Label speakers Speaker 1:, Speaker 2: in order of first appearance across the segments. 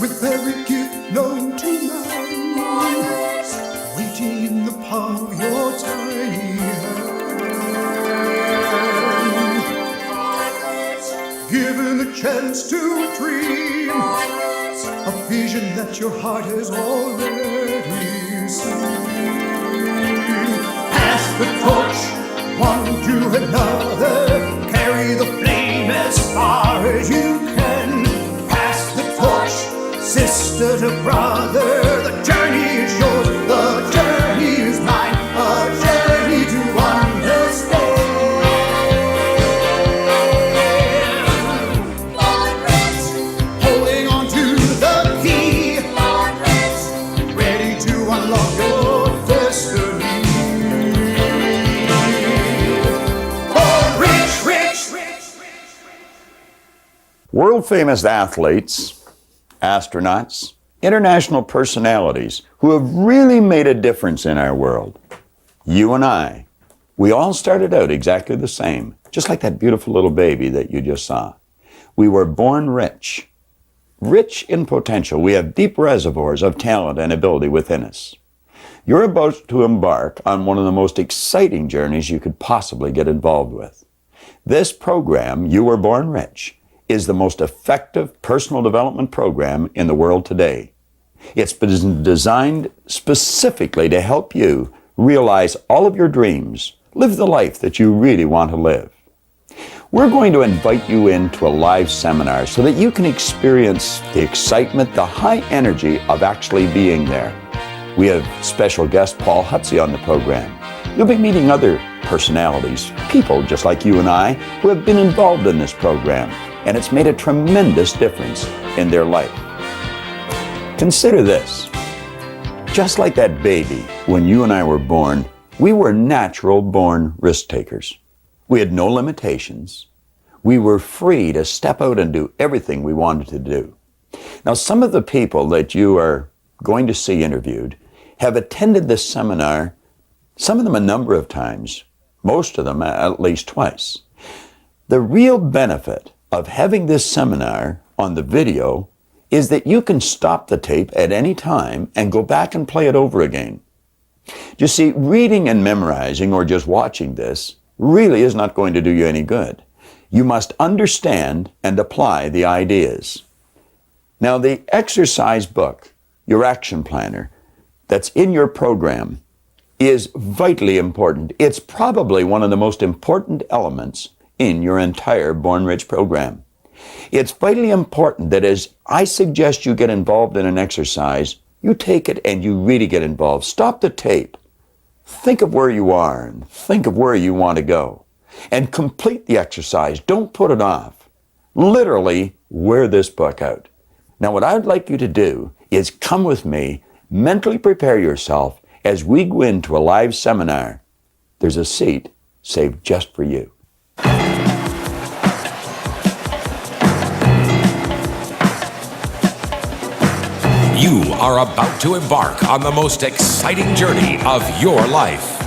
Speaker 1: with every gift known to man, waiting in the palm of your tiny hand. Given the chance to dream a vision that your heart has already seen. Pass the torch, one to another, carry the flame as far as you can. Pass the torch, sister to brother, the journey is yours, the journey is mine, a journey to understand. Holding on to the key, ready to unlock your destiny.
Speaker 2: World-famous athletes, astronauts, international personalities who have really made a difference in our world. You and I, we all started out exactly the same, just like that beautiful little baby that you just saw. We were born rich, rich in potential. We have deep reservoirs of talent and ability within us. You're about to embark on one of the most exciting journeys you could possibly get involved with. This program, You Were Born Rich, is the most effective personal development program in the world today. It's been designed specifically to help you realize all of your dreams, live the life that you really want to live. We're going to invite you into a live seminar so that you can experience the excitement, the high energy of actually being there. We have special guest Paul Hutsey on the program. You'll be meeting other personalities, people just like you and I, who have been involved in this program, and it's made a tremendous difference in their life. Consider this. Just like that baby, when you and I were born, we were natural-born risk-takers. We had no limitations. We were free to step out and do everything we wanted to do. Now, some of the people that you are going to see interviewed have attended this seminar, some of them a number of times, most of them at least twice. The real benefit of having this seminar on the video is that you can stop the tape at any time and go back and play it over again. You see, reading and memorizing or just watching this really is not going to do you any good. You must understand and apply the ideas. Now, the exercise book, your action planner, that's in your program is vitally important. It's probably one of the most important elements in your entire Born Rich program. It's vitally important that as I suggest you get involved in an exercise, you take it and you really get involved. Stop the tape. Think of where you are and think of where you want to go. And complete the exercise. Don't put it off. Literally wear this book out. Now, what I'd like you to do is come with me, mentally prepare yourself as we go into a live seminar. There's a seat saved just for you.
Speaker 3: You are about to embark on the most exciting journey of your life.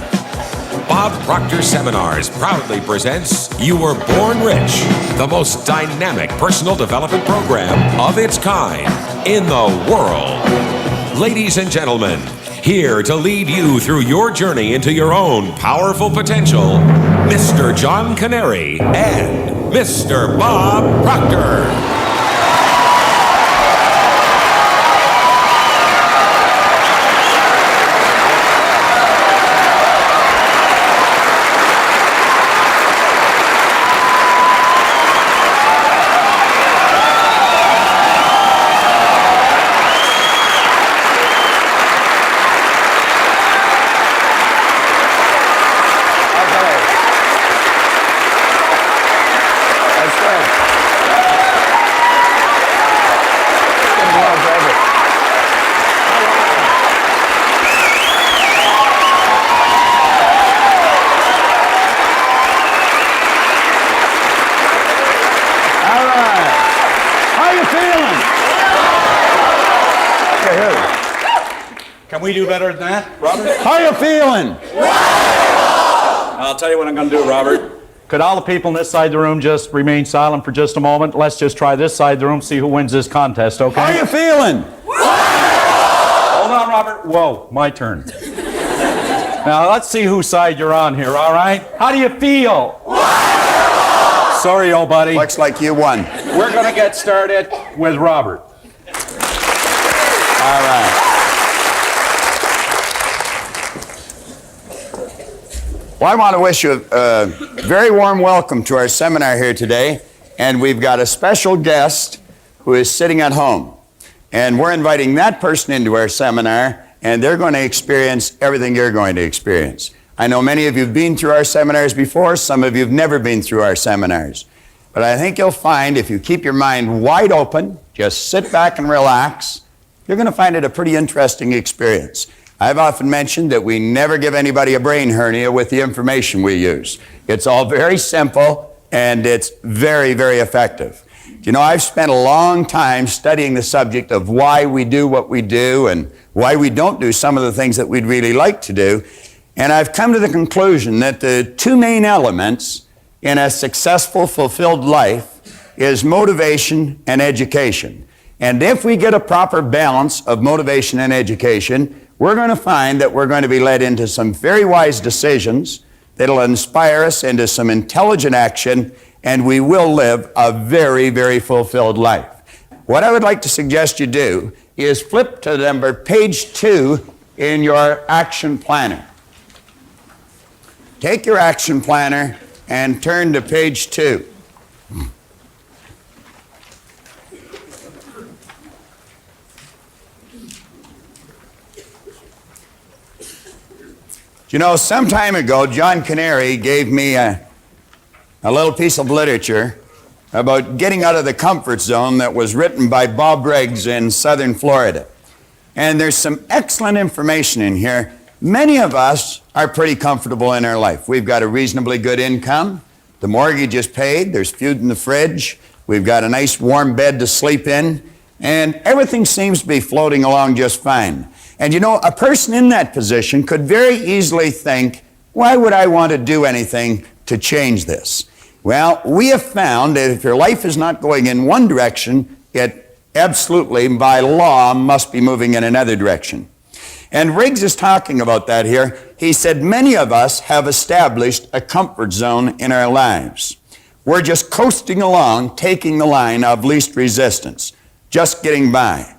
Speaker 3: Bob Proctor Seminars proudly presents You Were Born Rich, the most dynamic personal development program of its kind in the world. Ladies and gentlemen, here to lead you through your journey into your own powerful potential, Mr. John Canary and Mr. Bob Proctor.
Speaker 4: Can we do better than that, Robert?
Speaker 2: How you feeling?
Speaker 4: I'll tell you what I'm going to do, Robert. Could all the people on this side of the room just remain silent for just a moment? Let's just try this side of the room, see who wins this contest, okay?
Speaker 2: How are you feeling?
Speaker 4: Hold on, Robert. Whoa, my turn. Now, let's see whose side you're on here, all right? How do you feel? Sorry, old buddy.
Speaker 2: Looks like you won.
Speaker 4: We're going to get started with Robert.
Speaker 2: All right. Well, I want to wish you a very warm welcome to our seminar here today. And we've got a special guest who is sitting at home. And we're inviting that person into our seminar, and they're going to experience everything you're going to experience. I know many of you have been through our seminars before. Some of you have never been through our seminars. But I think you'll find if you keep your mind wide open, just sit back and relax, you're going to find it a pretty interesting experience. I've often mentioned that we never give anybody a brain hernia with the information we use. It's all very simple, and it's very, very effective. You know, I've spent a long time studying the subject of why we do what we do and why we don't do some of the things that we'd really like to do. And I've come to the conclusion that the two main elements in a successful, fulfilled life is motivation and education. And if we get a proper balance of motivation and education, we're going to find that we're going to be led into some very wise decisions that'll inspire us into some intelligent action, and we will live a very, very fulfilled life. What I would like to suggest you do is flip to page 2 in your action planner. Take your action planner and turn to page 2. You know, some time ago, John Canary gave me a little piece of literature about getting out of the comfort zone that was written by Bob Briggs in southern Florida. And there's some excellent information in here. Many of us are pretty comfortable in our life. We've got a reasonably good income. The mortgage is paid. There's food in the fridge. We've got a nice warm bed to sleep in. And everything seems to be floating along just fine. And you know, a person in that position could very easily think, why would I want to do anything to change this? Well, we have found that if your life is not going in one direction, it absolutely, by law, must be moving in another direction. And Riggs is talking about that here. He said many of us have established a comfort zone in our lives. We're just coasting along, taking the line of least resistance, just getting by.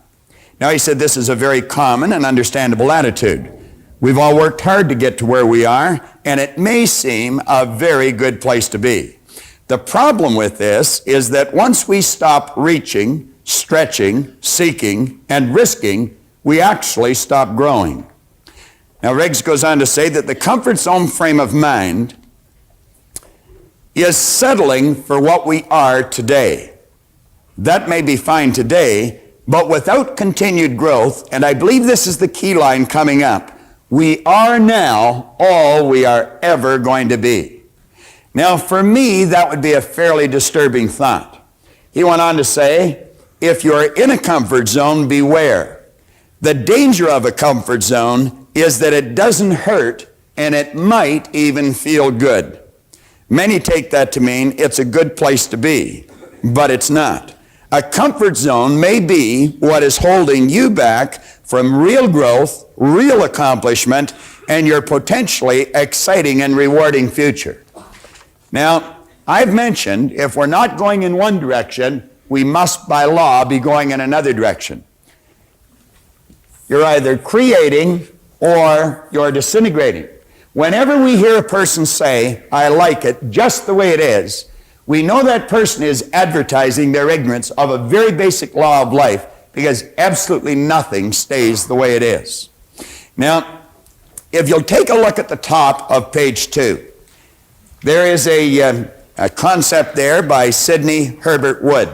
Speaker 2: Now, he said this is a very common and understandable attitude. We've all worked hard to get to where we are, and it may seem a very good place to be. The problem with this is that once we stop reaching, stretching, seeking, and risking, we actually stop growing. Now, Riggs goes on to say that the comfort zone frame of mind is settling for what we are today. That may be fine today, but without continued growth, and I believe this is the key line coming up, we are now all we are ever going to be. Now, for me, that would be a fairly disturbing thought. He went on to say, if you're in a comfort zone, beware. The danger of a comfort zone is that it doesn't hurt, and it might even feel good. Many take that to mean it's a good place to be, but it's not. A comfort zone may be what is holding you back from real growth, real accomplishment, and your potentially exciting and rewarding future. Now, I've mentioned if we're not going in one direction, we must by law be going in another direction. You're either creating or you're disintegrating. Whenever we hear a person say, I like it just the way it is, we know that person is advertising their ignorance of a very basic law of life, because absolutely nothing stays the way it is. Now, if you'll take a look at the top of page 2, there is a concept there by Sidney Herbert Wood,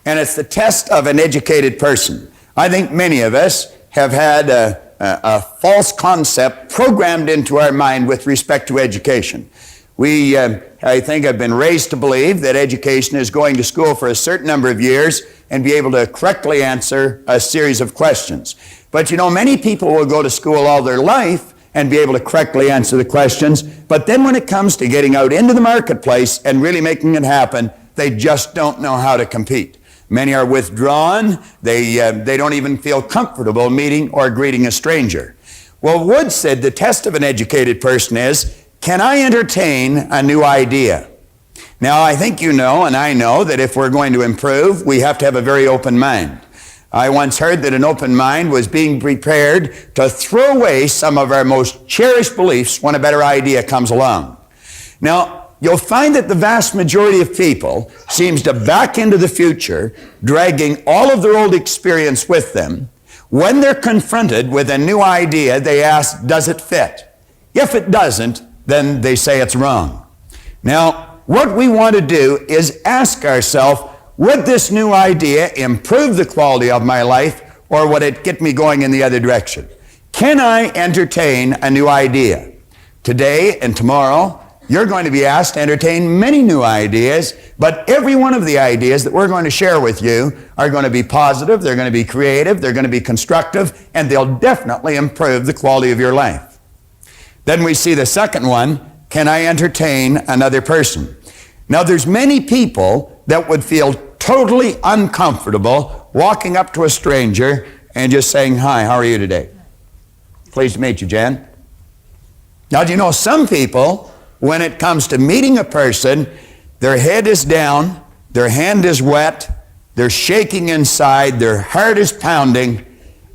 Speaker 2: and it's the test of an educated person. I think many of us have had a false concept programmed into our mind with respect to education. We, I think, have been raised to believe that education is going to school for a certain number of years and be able to correctly answer a series of questions. But you know, many people will go to school all their life and be able to correctly answer the questions. But then when it comes to getting out into the marketplace and really making it happen, they just don't know how to compete. Many are withdrawn. They don't even feel comfortable meeting or greeting a stranger. Well, Wood said the test of an educated person is, can I entertain a new idea? Now, I think you know, and I know, that if we're going to improve, we have to have a very open mind. I once heard that an open mind was being prepared to throw away some of our most cherished beliefs when a better idea comes along. Now, you'll find that the vast majority of people seems to back into the future, dragging all of their old experience with them. When they're confronted with a new idea, they ask, does it fit? If it doesn't, then they say it's wrong. Now, what we want to do is ask ourselves, would this new idea improve the quality of my life, or would it get me going in the other direction? Can I entertain a new idea? Today and tomorrow, you're going to be asked to entertain many new ideas, but every one of the ideas that we're going to share with you are going to be positive, they're going to be creative, they're going to be constructive, and they'll definitely improve the quality of your life. Then we see the second one, can I entertain another person? Now, there's many people that would feel totally uncomfortable walking up to a stranger and just saying, hi, how are you today? Pleased to meet you, Jan. Now, do you know some people, when it comes to meeting a person, their head is down, their hand is wet, they're shaking inside, their heart is pounding,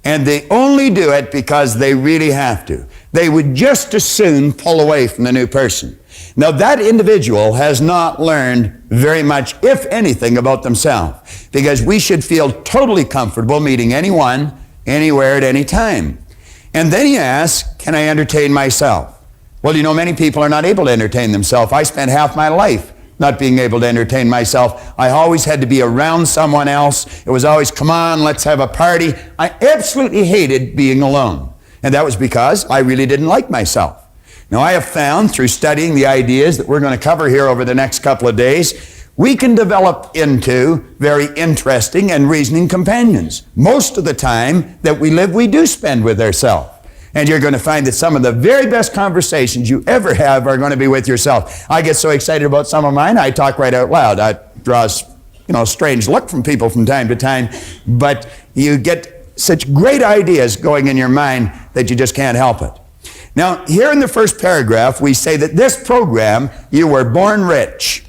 Speaker 2: and they only do it because they really have to. They would just as soon pull away from the new person. Now, that individual has not learned very much, if anything, about themselves, because we should feel totally comfortable meeting anyone, anywhere, at any time. And then he asks, can I entertain myself? Well, you know, many people are not able to entertain themselves. I spent half my life not being able to entertain myself. I always had to be around someone else. It was always, come on, let's have a party. I absolutely hated being alone. And that was because I really didn't like myself. Now, I have found through studying the ideas that we're going to cover here over the next couple of days, we can develop into very interesting and reasoning companions. Most of the time that we live, we do spend with ourselves. And you're going to find that some of the very best conversations you ever have are going to be with yourself. I get so excited about some of mine, I talk right out loud. That draws, a strange look from people from time to time, but you get such great ideas going in your mind that you just can't help it. Now, here in the first paragraph, we say that this program, You Were Born Rich,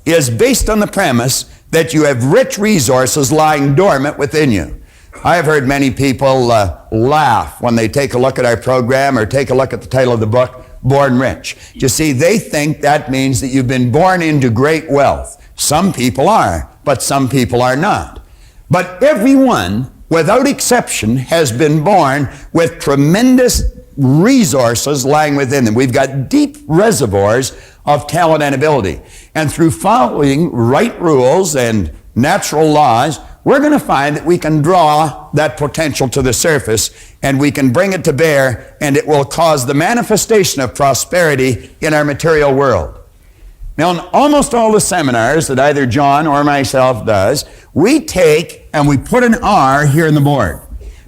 Speaker 2: is based on the premise that you have rich resources lying dormant within you. I have heard many people laugh when they take a look at our program or take a look at the title of the book, Born Rich. You see, they think that means that you've been born into great wealth. Some people are, but some people are not. But everyone, without exception, has been born with tremendous resources lying within them. We've got deep reservoirs of talent and ability. And through following right rules and natural laws, we're going to find that we can draw that potential to the surface and we can bring it to bear, and it will cause the manifestation of prosperity in our material world. Now, in almost all the seminars that either John or myself does, we take and we put an R here in the board.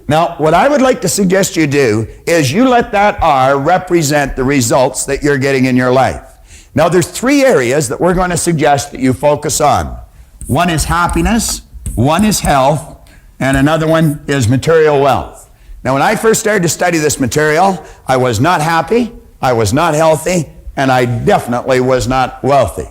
Speaker 2: Now, what I would like to suggest you do is you let that R represent the results that you're getting in your life. Now, there's three areas that we're going to suggest that you focus on. One is happiness, one is health, and another one is material wealth. Now, when I first started to study this material, I was not happy, I was not healthy, and I definitely was not wealthy.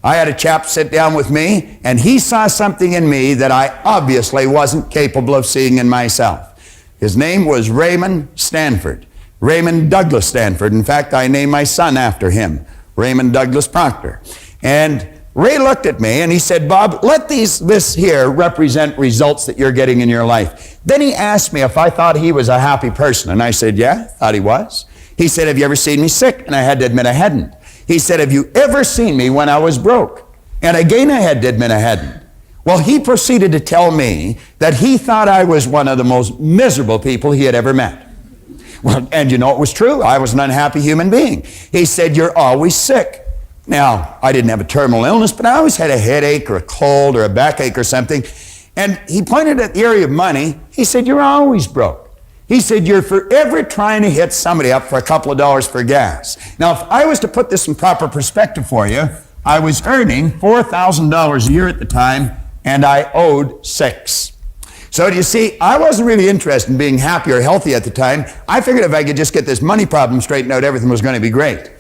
Speaker 2: I had a chap sit down with me, and he saw something in me that I obviously wasn't capable of seeing in myself. His name was Raymond Stanford, Raymond Douglas Stanford. In fact, I named my son after him, Raymond Douglas Proctor. And Ray looked at me and he said, Bob, let this here represent results that you're getting in your life. Then he asked me if I thought he was a happy person. And I said, yeah, thought he was. He said, have you ever seen me sick? And I had to admit I hadn't. He said, have you ever seen me when I was broke? And again, I had to admit I hadn't. Well, he proceeded to tell me that he thought I was one of the most miserable people he had ever met. Well, and you know, it was true. I was an unhappy human being. He said, you're always sick. Now, I didn't have a terminal illness, but I always had a headache or a cold or a backache or something. And he pointed at the area of money. He said, you're always broke. He said, you're forever trying to hit somebody up for a couple of dollars for gas. Now, if I was to put this in proper perspective for you, I was earning $4,000 a year at the time, and I owed $6,000. So do you see, I wasn't really interested in being happy or healthy at the time. I figured if I could just get this money problem straightened out, everything was going to be great.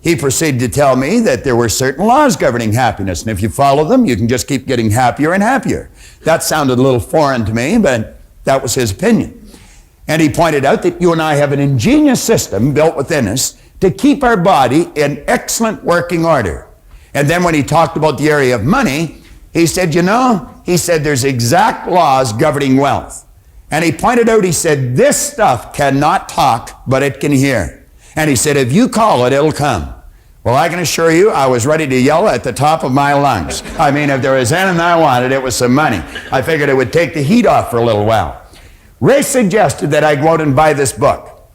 Speaker 2: He proceeded to tell me that there were certain laws governing happiness, and if you follow them, you can just keep getting happier and happier. That sounded a little foreign to me, but that was his opinion. And he pointed out that you and I have an ingenious system built within us to keep our body in excellent working order. And then when he talked about the area of money, he said, he said there's exact laws governing wealth. And he pointed out, he said, this stuff cannot talk, but it can hear. And he said, if you call it, it'll come. Well, I can assure you, I was ready to yell at the top of my lungs. I mean, if there was anything I wanted, it was some money. I figured it would take the heat off for a little while. Ray suggested that I go out and buy this book.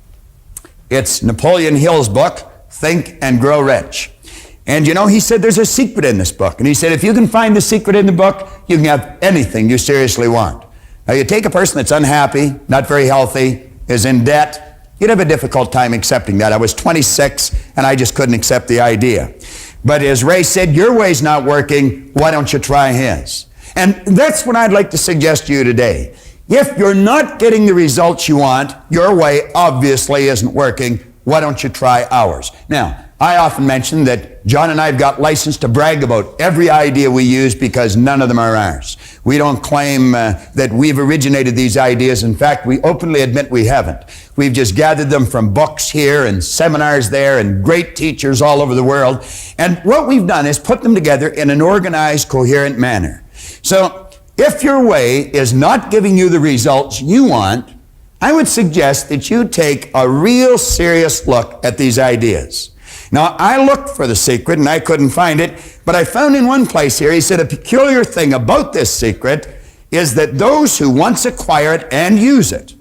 Speaker 2: It's Napoleon Hill's book, Think and Grow Rich. And he said there's a secret in this book. And he said if you can find the secret in the book, you can have anything you seriously want. Now you take a person that's unhappy, not very healthy, is in debt, you'd have a difficult time accepting that. I was 26 and I just couldn't accept the idea. But as Ray said, your way's not working, why don't you try his? And that's what I'd like to suggest to you today. If you're not getting the results you want, your way obviously isn't working, why don't you try ours? Now, I often mention that John and I have got license to brag about every idea we use because none of them are ours. We don't claim that we've originated these ideas. In fact, we openly admit we haven't. We've just gathered them from books here and seminars there and great teachers all over the world. And what we've done is put them together in an organized, coherent manner. So if your way is not giving you the results you want, I would suggest that you take a real serious look at these ideas. Now, I looked for the secret and I couldn't find it, but I found in one place here, he said, a peculiar thing about this secret is that those who once acquire it and use it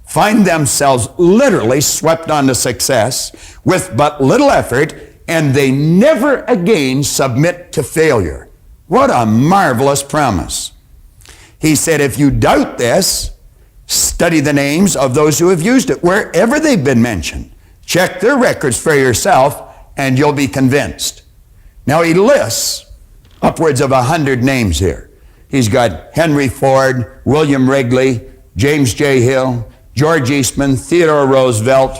Speaker 2: find themselves literally swept on to success with but little effort, and they never again submit to failure. What a marvelous promise. He said, if you doubt this, study the names of those who have used it, wherever they've been mentioned. Check their records for yourself, and you'll be convinced. Now, he lists upwards of 100 names here. He's got Henry Ford, William Wrigley, James J. Hill, George Eastman, Theodore Roosevelt.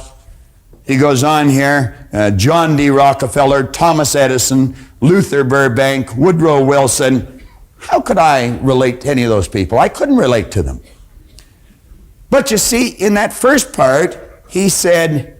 Speaker 2: He goes on here, John D. Rockefeller, Thomas Edison, Luther Burbank, Woodrow Wilson. How could I relate to any of those people? I couldn't relate to them. But you see, in that first part, he said,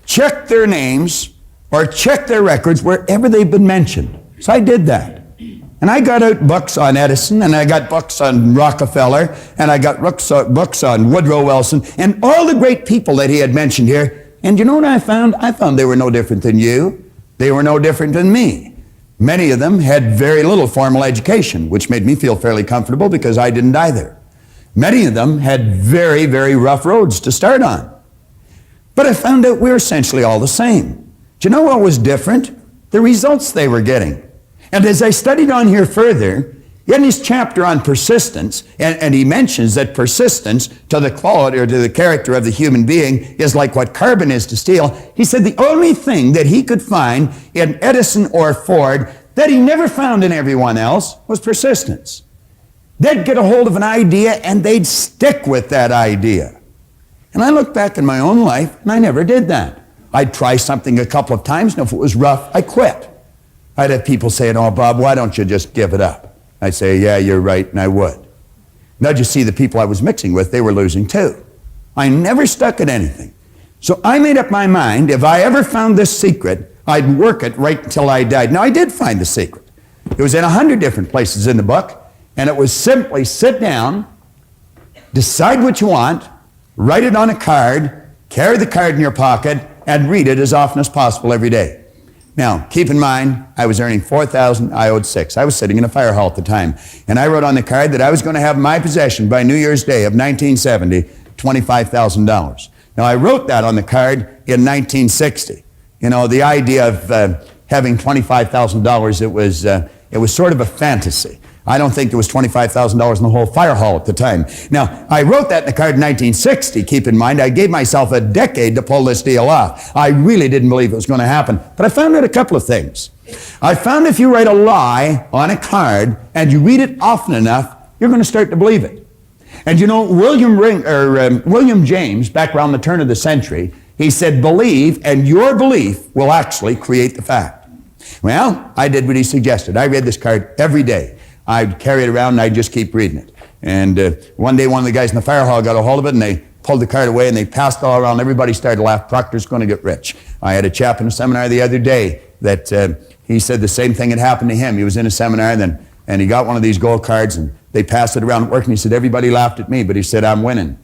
Speaker 2: check their names or check their records wherever they've been mentioned. So I did that. And I got out books on Edison, and I got books on Rockefeller, and I got books on Woodrow Wilson, and all the great people that he had mentioned here. And you know what I found? I found they were no different than you. They were no different than me. Many of them had very little formal education, which made me feel fairly comfortable because I didn't either. Many of them had very, very rough roads to start on. But I found out we're essentially all the same. Do you know what was different? The results they were getting. And as I studied on here further, in his chapter on persistence, and he mentions that persistence to the quality or to the character of the human being is like what carbon is to steel, he said the only thing that he could find in Edison or Ford that he never found in everyone else was persistence. They'd get a hold of an idea and they'd stick with that idea. And I look back in my own life, and I never did that. I'd try something a couple of times, and if it was rough, I quit. I'd have people saying, oh, Bob, why don't you just give it up? I'd say, yeah, you're right, and I would. Now, you see, the people I was mixing with, they were losing too. I never stuck at anything. So I made up my mind, if I ever found this secret, I'd work it right until I died. Now, I did find the secret. It was in 100 different places in the book, and it was simply sit down, decide what you want, write it on a card, carry the card in your pocket, and read it as often as possible every day. Now, keep in mind, I was earning $4,000, I owed $6,000. I was sitting in a fire hall at the time, and I wrote on the card that I was going to have in my possession by New Year's Day of 1970, $25,000. Now, I wrote that on the card in 1960. You know, the idea of having $25,000, it was sort of a fantasy. I don't think there was $25,000 in the whole fire hall at the time. Now, I wrote that in the card in 1960. Keep in mind, I gave myself a decade to pull this deal off. I really didn't believe it was going to happen. But I found out a couple of things. I found if you write a lie on a card and you read it often enough, you're going to start to believe it. And you know, William James, back around the turn of the century, he said, believe, and your belief will actually create the fact. Well, I did what he suggested. I read this card every day. I'd carry it around and I'd just keep reading it. And one day one of the guys in the fire hall got a hold of it and they pulled the card away and they passed it all around. Everybody started to laugh. Proctor's going to get rich. I had a chap in a seminar the other day that he said the same thing had happened to him. He was in a seminar and he got one of these gold cards and they passed it around at work and he said, everybody laughed at me, but he said, I'm winning.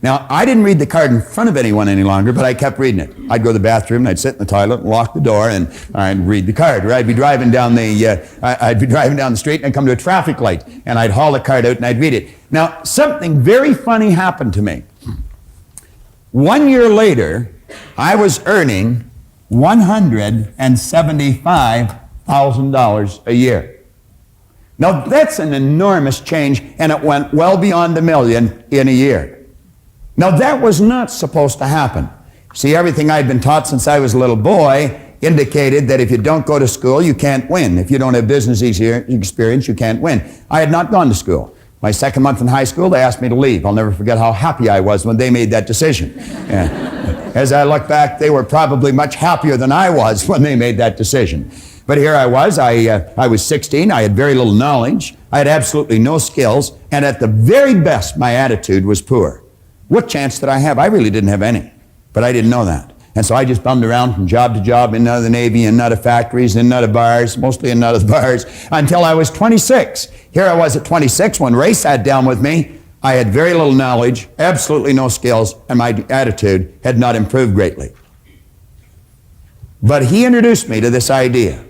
Speaker 2: Now, I didn't read the card in front of anyone any longer, but I kept reading it. I'd go to the bathroom, and I'd sit in the toilet, and lock the door, and I'd read the card. Or I'd be driving down the street, and I'd come to a traffic light, and I'd haul the card out, and I'd read it. Now, something very funny happened to me. 1 year later, I was earning $175,000 a year. Now, that's an enormous change, and it went well beyond $1 million in a year. Now, that was not supposed to happen. See, everything I'd been taught since I was a little boy indicated that if you don't go to school, you can't win. If you don't have business experience, you can't win. I had not gone to school. My second month in high school, they asked me to leave. I'll never forget how happy I was when they made that decision. As I look back, they were probably much happier than I was when they made that decision. But here I was, I was 16, I had very little knowledge, I had absolutely no skills, and at the very best, my attitude was poor. What chance did I have? I really didn't have any, but I didn't know that. And so I just bummed around from job to job, in and out of the Navy, in and out of factories, in and out of bars, mostly in and out of the bars, until I was 26. Here I was at 26 when Ray sat down with me. I had very little knowledge, absolutely no skills, and my attitude had not improved greatly. But he introduced me to this idea,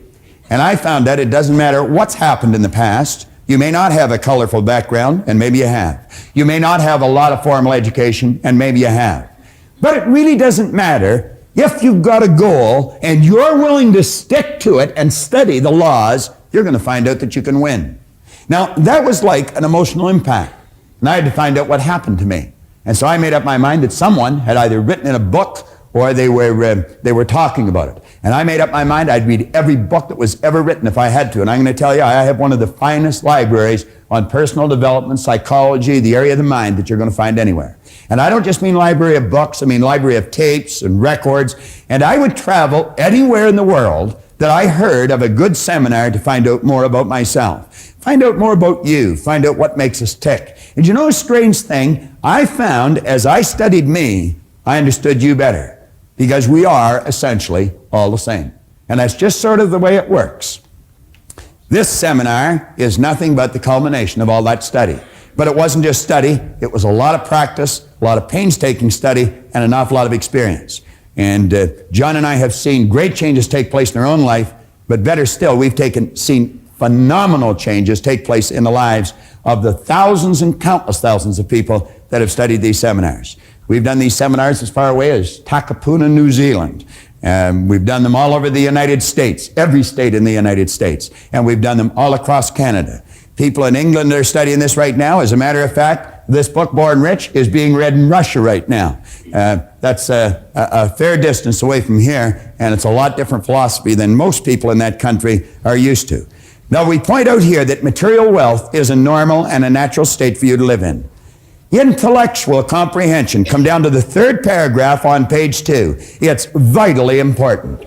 Speaker 2: and I found out it doesn't matter what's happened in the past. You may not have a colorful background, and maybe you have. You may not have a lot of formal education, and maybe you have. But it really doesn't matter if you've got a goal and you're willing to stick to it and study the laws, you're going to find out that you can win. Now, that was like an emotional impact, and I had to find out what happened to me. And so I made up my mind that someone had either written in a book or they were talking about it. And I made up my mind I'd read every book that was ever written if I had to. And I'm going to tell you, I have one of the finest libraries on personal development, psychology, the area of the mind that you're going to find anywhere. And I don't just mean library of books, I mean library of tapes and records. And I would travel anywhere in the world that I heard of a good seminar to find out more about myself. Find out more about you. Find out what makes us tick. And you know a strange thing? I found as I studied me, I understood you better. Because we are essentially all the same. And that's just sort of the way it works. This seminar is nothing but the culmination of all that study. But it wasn't just study, it was a lot of practice, a lot of painstaking study, and an awful lot of experience. And John and I have seen great changes take place in our own life, but better still, we've seen phenomenal changes take place in the lives of the thousands and countless thousands of people that have studied these seminars. We've done these seminars as far away as Takapuna, New Zealand. We've done them all over the United States, every state in the United States. And we've done them all across Canada. People in England are studying this right now. As a matter of fact, this book, Born Rich, is being read in Russia right now. That's a fair distance away from here, and it's a lot different philosophy than most people in that country are used to. Now, we point out here that material wealth is a normal and a natural state for you to live in. Intellectual comprehension, come down to the third paragraph on page 2. It's vitally important.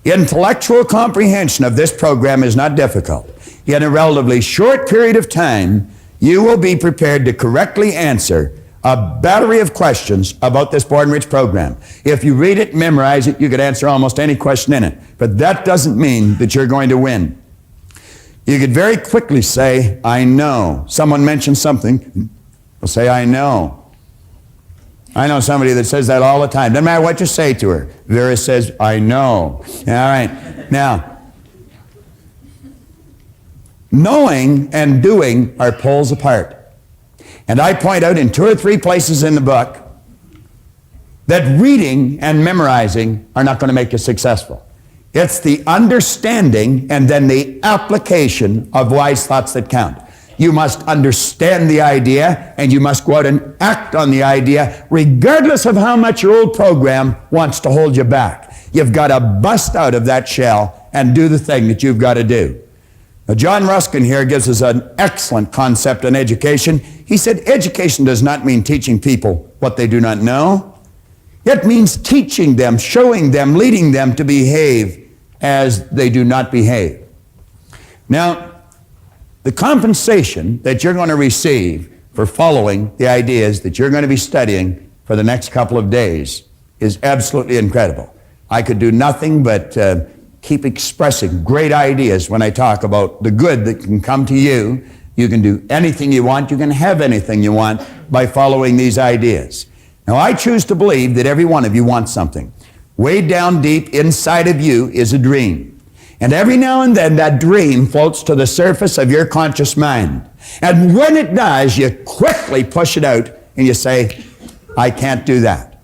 Speaker 2: Intellectual comprehension of this program is not difficult. In a relatively short period of time, you will be prepared to correctly answer a battery of questions about this Born Rich program. If you read it, memorize it, you could answer almost any question in it. But that doesn't mean that you're going to win. You could very quickly say, I know. Someone mentions something, we'll say, I know. I know somebody that says that all the time. Doesn't matter what you say to her. Vera says, I know. All right. Now, knowing and doing are poles apart. And I point out in 2 or 3 places in the book that reading and memorizing are not going to make you successful. It's the understanding and then the application of wise thoughts that count. You must understand the idea, and you must go out and act on the idea, regardless of how much your old program wants to hold you back. You've got to bust out of that shell and do the thing that you've got to do. Now, John Ruskin here gives us an excellent concept on education. He said, education does not mean teaching people what they do not know. It means teaching them, showing them, leading them to behave as they do not behave. Now, the compensation that you're going to receive for following the ideas that you're going to be studying for the next couple of days is absolutely incredible. I could do nothing but keep expressing great ideas when I talk about the good that can come to you. You can do anything you want. You can have anything you want by following these ideas. Now, I choose to believe that every one of you wants something. Way down deep inside of you is a dream. And every now and then that dream floats to the surface of your conscious mind. And when it does, you quickly push it out and you say, I can't do that.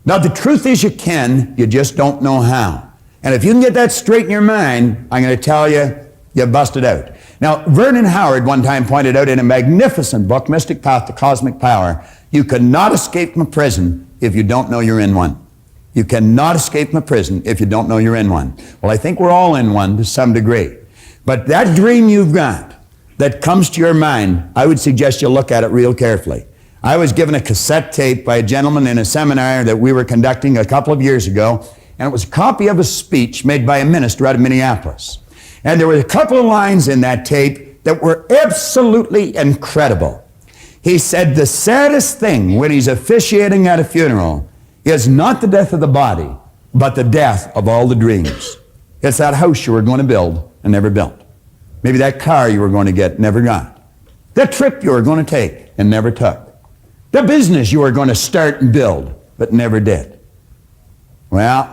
Speaker 2: Now, the truth is you can, you just don't know how. And if you can get that straight in your mind, I'm going to tell you, you busted out. Now, Vernon Howard one time pointed out in a magnificent book, Mystic Path to Cosmic Power, you cannot escape from a prison if you don't know you're in one. You cannot escape from a prison if you don't know you're in one. Well, I think we're all in one to some degree. But that dream you've got that comes to your mind, I would suggest you look at it real carefully. I was given a cassette tape by a gentleman in a seminar that we were conducting a couple of years ago, and it was a copy of a speech made by a minister out of Minneapolis. And there were a couple of lines in that tape that were absolutely incredible. He said, the saddest thing when he's officiating at a funeral is not the death of the body, but the death of all the dreams. It's that house you were going to build and never built. Maybe that car you were going to get, never got. That trip you were going to take and never took. The business you were going to start and build, but never did. Well,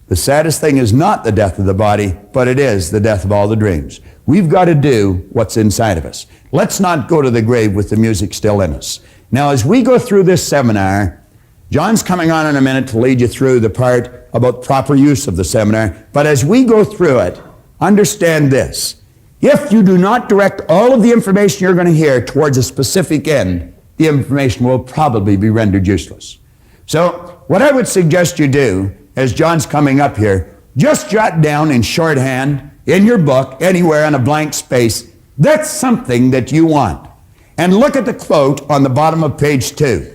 Speaker 2: the saddest thing is not the death of the body, but it is the death of all the dreams. We've got to do what's inside of us. Let's not go to the grave with the music still in us. Now, as we go through this seminar, John's coming on in a minute to lead you through the part about proper use of the seminar. But as we go through it, understand this. If you do not direct all of the information you're going to hear towards a specific end, the information will probably be rendered useless. So what I would suggest you do, as John's coming up here, just jot down in shorthand, in your book, anywhere on a blank space, that's something that you want. And look at the quote on the bottom of page 2.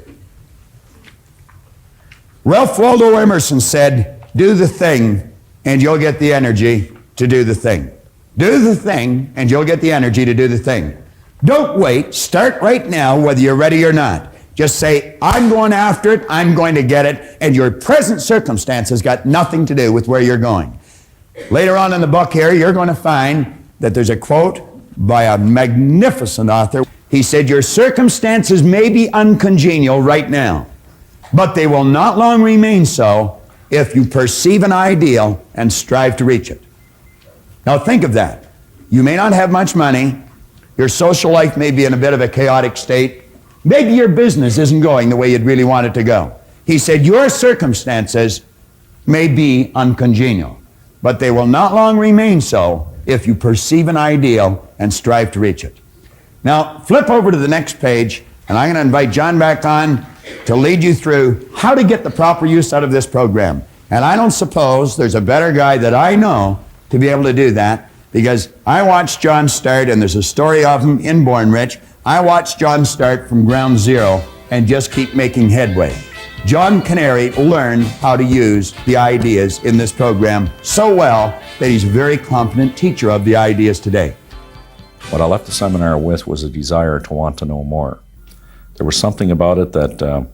Speaker 2: Ralph Waldo Emerson said, do the thing and you'll get the energy to do the thing. Do the thing and you'll get the energy to do the thing. Don't wait. Start right now, whether you're ready or not. Just say, I'm going after it, I'm going to get it, and your present circumstance has got nothing to do with where you're going. Later on in the book here, you're going to find that there's a quote by a magnificent author. He said, your circumstances may be uncongenial right now, but they will not long remain so if you perceive an ideal and strive to reach it. Now think of that. You may not have much money. Your social life may be in a bit of a chaotic state. Maybe your business isn't going the way you'd really want it to go. He said, your circumstances may be uncongenial, but they will not long remain so if you perceive an ideal and strive to reach it. Now, flip over to the next page, and I'm going to invite John back on to lead you through how to get the proper use out of this program. And I don't suppose there's a better guy that I know to be able to do that, because I watched John start, and there's a story of him in Born Rich. I watched John start from ground zero and just keep making headway. John Canary learned how to use the ideas in this program so well that he's a very competent teacher of the ideas today.
Speaker 4: What I left the seminar with was a desire to want to know more. There was something about it that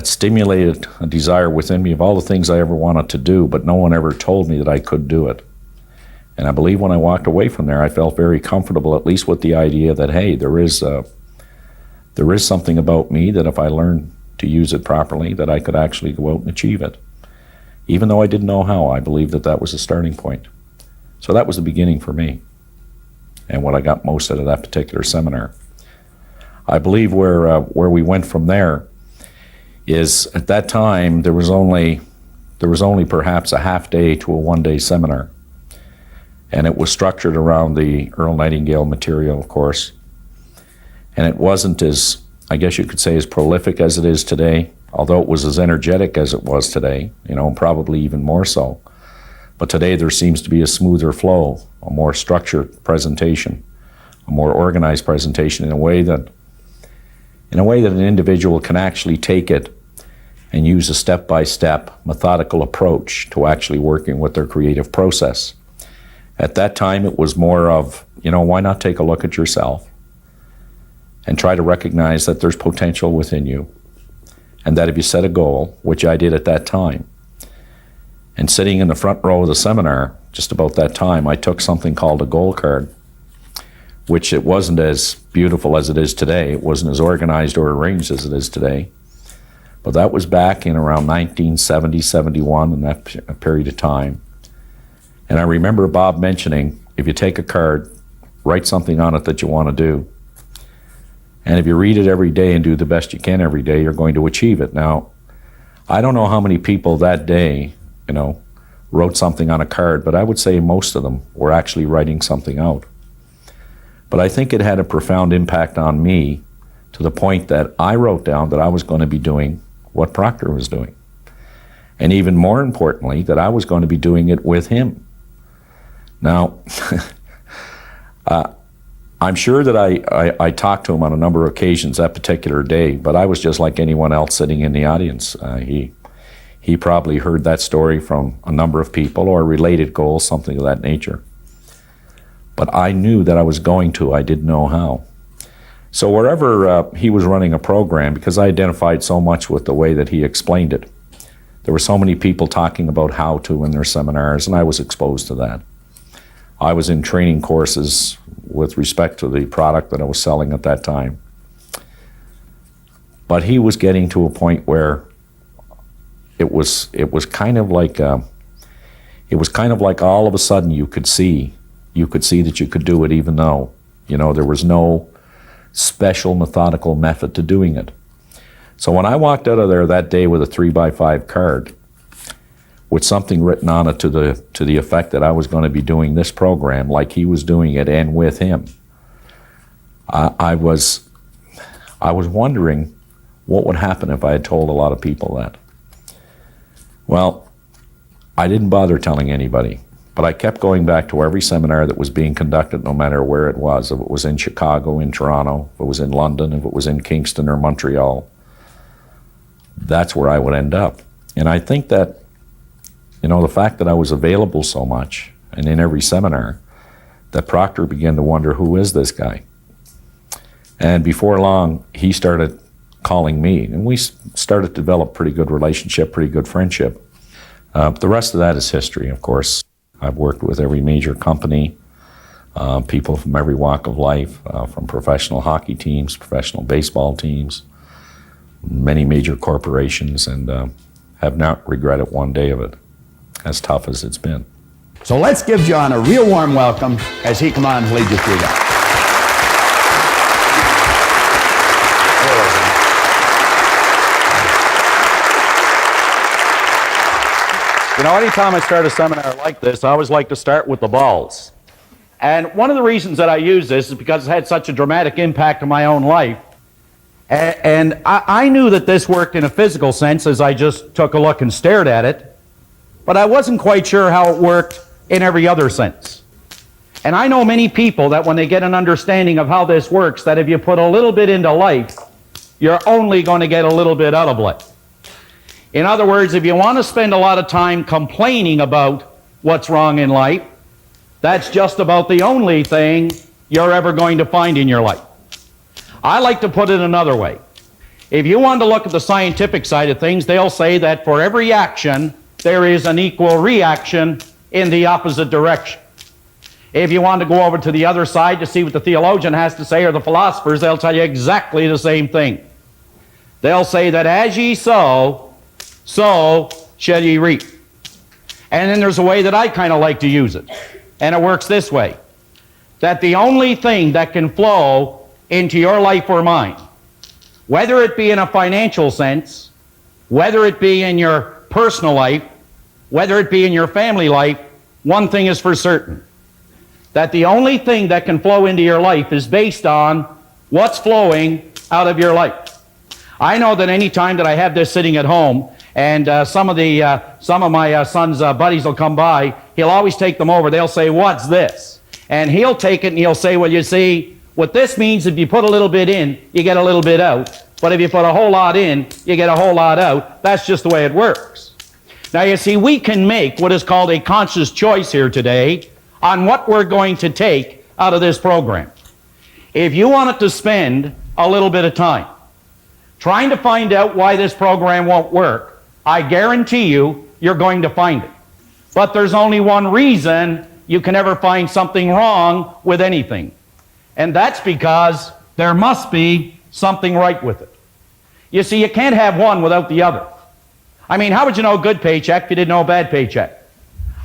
Speaker 4: stimulated a desire within me of all the things I ever wanted to do, but no one ever told me that I could do it. And I believe when I walked away from there, I felt very comfortable, at least with the idea that, hey, there is something about me that if I learned to use it properly, that I could actually go out and achieve it. Even though I didn't know how, I believed that that was a starting point. So that was the beginning for me, and what I got most out of that particular seminar. I believe where we went from there is, at that time, there was only perhaps a half day to a one-day seminar. And it was structured around the Earl Nightingale material, of course. And it wasn't as, I guess you could say, as prolific as it is today, although it was as energetic as it was today, and probably even more so. But today there seems to be a smoother flow, a more structured presentation, a more organized presentation in a way that an individual can actually take it and use a step-by-step methodical approach to actually working with their creative process. At that time, it was more of, why not take a look at yourself and try to recognize that there's potential within you, and that if you set a goal, which I did at that time, and sitting in the front row of the seminar, just about that time, I took something called a goal card, which it wasn't as beautiful as it is today. It wasn't as organized or arranged as it is today. But that was back in around 1970, 71, in that period of time. And I remember Bob mentioning, if you take a card, write something on it that you want to do. And if you read it every day and do the best you can every day, you're going to achieve it. Now, I don't know how many people that day, wrote something on a card, but I would say most of them were actually writing something out. But I think it had a profound impact on me to the point that I wrote down that I was going to be doing what Proctor was doing. And even more importantly, that I was going to be doing it with him. Now, I'm sure that I talked to him on a number of occasions that particular day, but I was just like anyone else sitting in the audience. He probably heard that story from a number of people or related goals, something of that nature. But I knew that I was going to, I didn't know how. So wherever he was running a program, because I identified so much with the way that he explained it, there were so many people talking about how to in their seminars, and I was exposed to that. I was in training courses with respect to the product that I was selling at that time. But he was getting to a point where it was kind of like all of a sudden you could see that you could do it, even though there was no special methodical method to doing it. So when I walked out of there that day with a 3x5 card with something written on it to the effect that I was going to be doing this program like he was doing it and with him, I was wondering what would happen if I had told a lot of people that. Well, I didn't bother telling anybody, but I kept going back to every seminar that was being conducted, no matter where it was. If it was in Chicago, in Toronto, if it was in London, if it was in Kingston or Montreal, that's where I would end up. And I think that, the fact that I was available so much and in every seminar, that Proctor began to wonder, who is this guy? And before long, he started calling me, and we started to develop pretty good relationship, pretty good friendship. The rest of that is history, of course. I've worked with every major company, people from every walk of life, from professional hockey teams, professional baseball teams, many major corporations, and have not regretted one day of it, as tough as it's been.
Speaker 2: So let's give John a real warm welcome as he come on and lead you through that.
Speaker 5: Anytime I start a seminar like this, I always like to start with the balls. And one of the reasons that I use this is because it had such a dramatic impact on my own life. And I knew that this worked in a physical sense as I just took a look and stared at it, but I wasn't quite sure how it worked in every other sense. And I know many people that when they get an understanding of how this works, that if you put a little bit into life, you're only going to get a little bit out of life. In other words, if you want to spend a lot of time complaining about what's wrong in life, that's just about the only thing you're ever going to find in your life. I like to put it another way. If you want to look at the scientific side of things, they'll say that for every action, there is an equal reaction in the opposite direction. If you want to go over to the other side to see what the theologian has to say, or the philosophers, they'll tell you exactly the same thing. They'll say that as ye sow, so shall ye reap. And then there's a way that I kind of like to use it. And it works this way. That the only thing that can flow into your life or mine, whether it be in a financial sense, whether it be in your personal life, whether it be in your family life, one thing is for certain. that the only thing that can flow into your life is based on what's flowing out of your life. I know that any time that I have this sitting at home, and some of my son's buddies will come by, he'll always take them over. They'll say, "What's this?" And he'll take it and he'll say, "Well, you see, what this means, if you put a little bit in, you get a little bit out. But if you put a whole lot in, you get a whole lot out. That's just the way it works." Now, you see, we can make what is called a conscious choice here today on what we're going to take out of this program. If you wanted to spend a little bit of time trying to find out why this program won't work, I guarantee you, you're going to find it. But there's only one reason you can ever find something wrong with anything. And that's because there must be something right with it. You see, you can't have one without the other. I mean, how would you know a good paycheck if you didn't know a bad paycheck?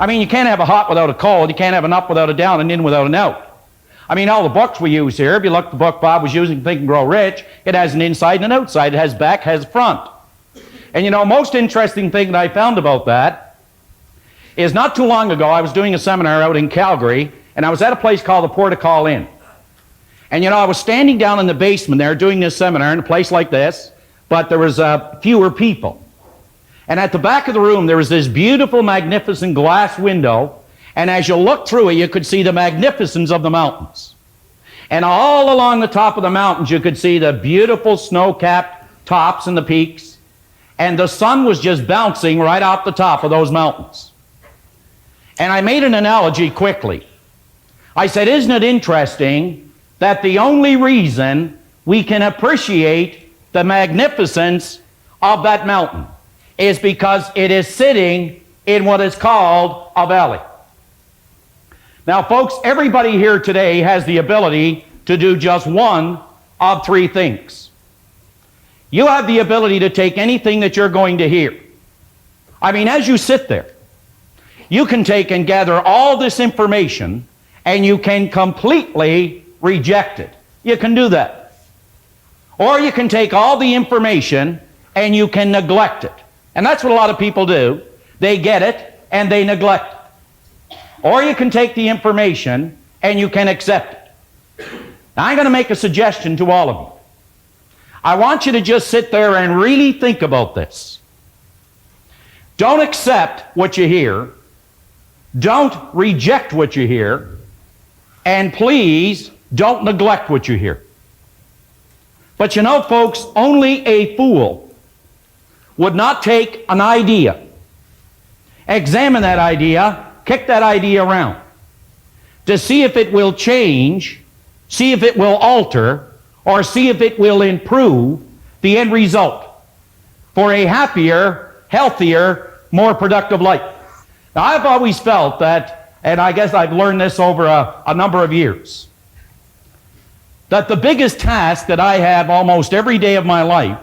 Speaker 5: I mean, you can't have a hot without a cold. You can't have an up without a down, and in without an out. I mean, all the books we use here, if you look at the book Bob was using, Think and Grow Rich, it has an inside and an outside. It has back, has front. And you know, most interesting thing that I found about that is not too long ago, I was doing a seminar out in Calgary, and I was at a place called the Port-a-Call Inn. And you know, I was standing down in the basement there doing this seminar in a place like this, but there was fewer people. And at the back of the room, there was this beautiful, magnificent glass window, and as you looked through it, you could see the magnificence of the mountains. And all along the top of the mountains, you could see the beautiful snow-capped tops and the peaks, and the sun was just bouncing right off the top of those mountains. And I made an analogy quickly. I said, isn't it interesting that the only reason we can appreciate the magnificence of that mountain is because it is sitting in what is called a valley. Now, folks, everybody here today has the ability to do just one of three things. You have the ability to take anything that you're going to hear. I mean, as you sit there, you can take and gather all this information and you can completely reject it. You can do that. Or you can take all the information and you can neglect it. And that's what a lot of people do. They get it and they neglect it. Or you can take the information and you can accept it. Now, I'm going to make a suggestion to all of you. I want you to just sit there and really think about this. Don't accept what you hear. Don't reject what you hear. And please don't neglect what you hear. But you know, folks, only a fool would not take an idea, examine that idea, kick that idea around to see if it will change, see if it will alter, or see if it will improve the end result for a happier, healthier, more productive life. Now, I've always felt that, and I guess I've learned this over a number of years, that the biggest task that I have almost every day of my life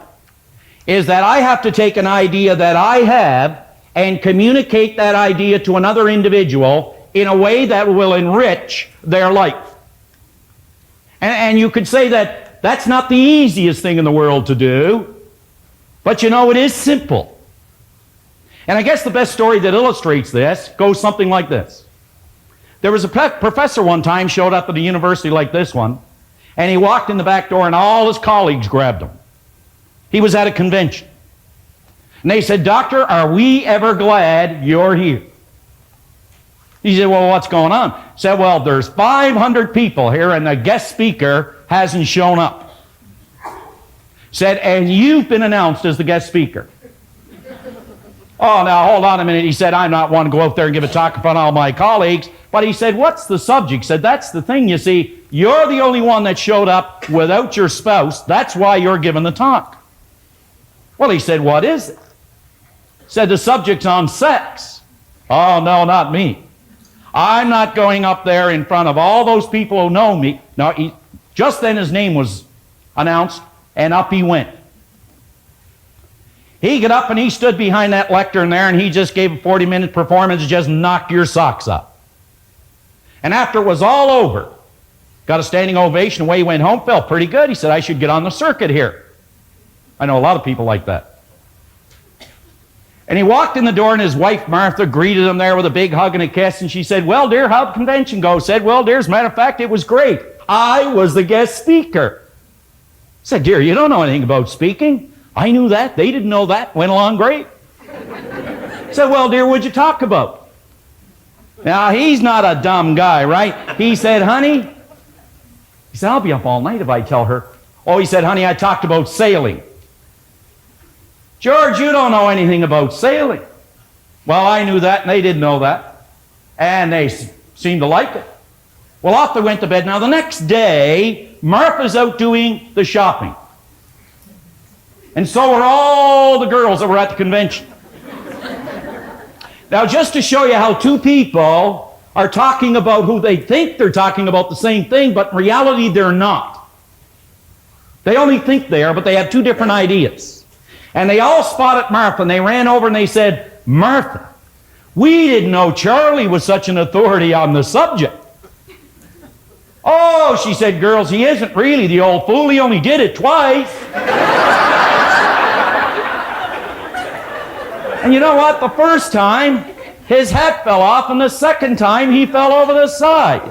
Speaker 5: is that I have to take an idea that I have and communicate that idea to another individual in a way that will enrich their life. And you could say that that's not the easiest thing in the world to do, but you know, it is simple. And I guess the best story that illustrates this goes something like this. There was a professor one time showed up at a university like this one, and he walked in the back door and all his colleagues grabbed him. He was at a convention. And they said, "Doctor, are we ever glad you're here?" He said, "Well, what's going on?" He said, "Well, there's 500 people here and the guest speaker hasn't shown up." Said, "And you've been announced as the guest speaker." "Oh, now, hold on a minute." He said, "I'm not one to go out there and give a talk in front of all my colleagues." But he said, "What's the subject?" He said, "That's the thing, you see. You're the only one that showed up without your spouse. That's why you're giving the talk." Well, he said, "What is it?" He said, "The subject's on sex." "Oh, no, not me. I'm not going up there in front of all those people who know me." No, just then his name was announced, and up he went. He got up and he stood behind that lectern there, and he just gave a 40-minute performance, just knocked your socks up. And after it was all over, got a standing ovation, away he went home, felt pretty good. He said, "I should get on the circuit here." I know a lot of people like that. And he walked in the door, and his wife, Martha, greeted him there with a big hug and a kiss. And she said, well, dear, how'd the convention go? Said, well, dear, as a matter of fact, it was great. I was the guest speaker. Said, dear, you don't know anything about speaking. I knew that. They didn't know that. Went along great. Said, well, dear, what'd you talk about? Now, he's not a dumb guy, right? He said, honey, he said, I'll be up all night if I tell her. Oh, he said, honey, I talked about sailing. George, you don't know anything about sailing. Well, I knew that, and they didn't know that. And they seemed to like it. Well, off they went to bed. Now, the next day, Martha's out doing the shopping. And so were all the girls that were at the convention. Now, just to show you how two people are talking about who they think they're talking about the same thing, but in reality, they're not. They only think they are, but they have two different ideas. And they all spotted Martha, and they ran over and they said, Martha, we didn't know Charlie was such an authority on the subject. Oh, she said, girls, he isn't really the old fool. He only did it twice. And you know what? The first time, his hat fell off, and the second time, he fell over the side.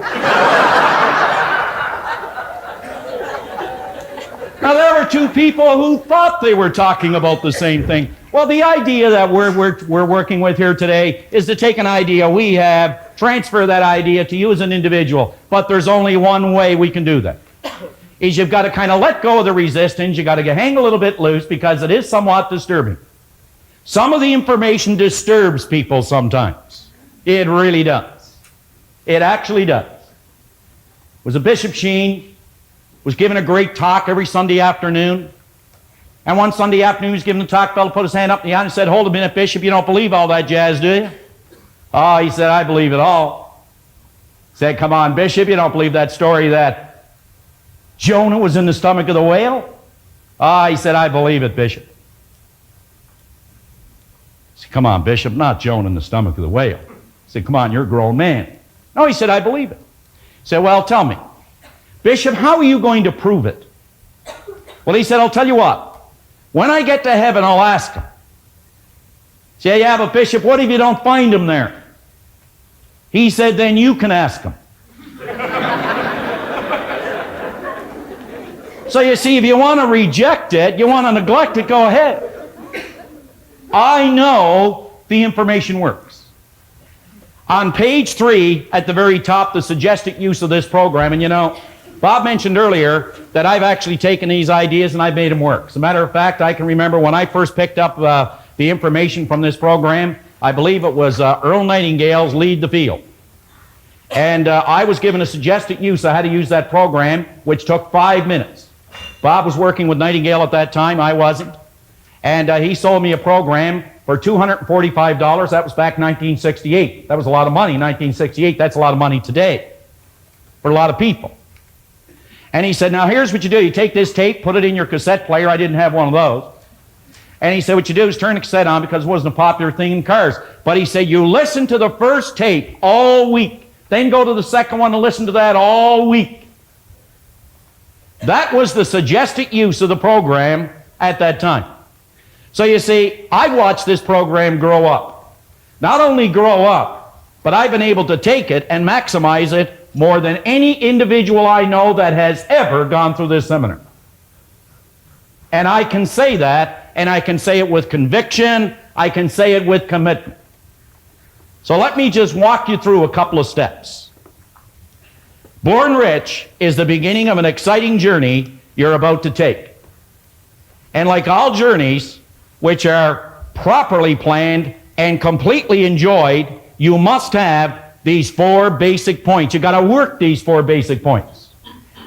Speaker 5: Now, there were two people who thought they were talking about the same thing. Well, the idea that we're working with here today is to take an idea we have, transfer that idea to you as an individual. But there's only one way we can do that. Is you've got to kind of let go of the resistance. You've got to hang a little bit loose because it is somewhat disturbing. Some of the information disturbs people sometimes. It really does. It actually does. It was a Bishop Sheen was giving a great talk every Sunday afternoon. And one Sunday afternoon he was giving the talk, fellow put his hand up in the air and said, hold a minute, Bishop, you don't believe all that jazz, do you? Oh, he said, I believe it all. He said, come on, Bishop, you don't believe that story that Jonah was in the stomach of the whale? Ah, he said, I believe it, Bishop. He said, come on, Bishop, not Jonah in the stomach of the whale. He said, come on, you're a grown man. No, he said, I believe it. He said, well, tell me, Bishop, how are you going to prove it? Well, he said, I'll tell you what. When I get to heaven, I'll ask him. He said, yeah, but Bishop, what if you don't find him there? He said, then you can ask him. So you see, if you want to reject it, you want to neglect it, go ahead. I know the information works. On page 3, at the very top, the suggested use of this program, and you know, Bob mentioned earlier that I've actually taken these ideas and I've made them work. As a matter of fact, I can remember when I first picked up the information from this program, I believe it was Earl Nightingale's Lead the Field. And I was given a suggested use of how to use that program, which took 5 minutes. Bob was working with Nightingale at that time, I wasn't. And he sold me a program for $245. That was back in 1968. That was a lot of money in 1968. That's a lot of money today for a lot of people. And he said, now here's what you do. You take this tape, put it in your cassette player. I didn't have one of those. And he said, what you do is turn the cassette on because it wasn't a popular thing in cars. But he said, you listen to the first tape all week. Then go to the second one and listen to that all week. That was the suggested use of the program at that time. So you see, I watched this program grow up. Not only grow up, but I've been able to take it and maximize it more than any individual I know that has ever gone through this seminar. And I can say that, and I can say it with conviction, I can say it with commitment. So let me just walk you through a couple of steps. Born Rich is the beginning of an exciting journey you're about to take. And like all journeys, which are properly planned and completely enjoyed, you must have these 4 basic points. You've got to work these 4 basic points.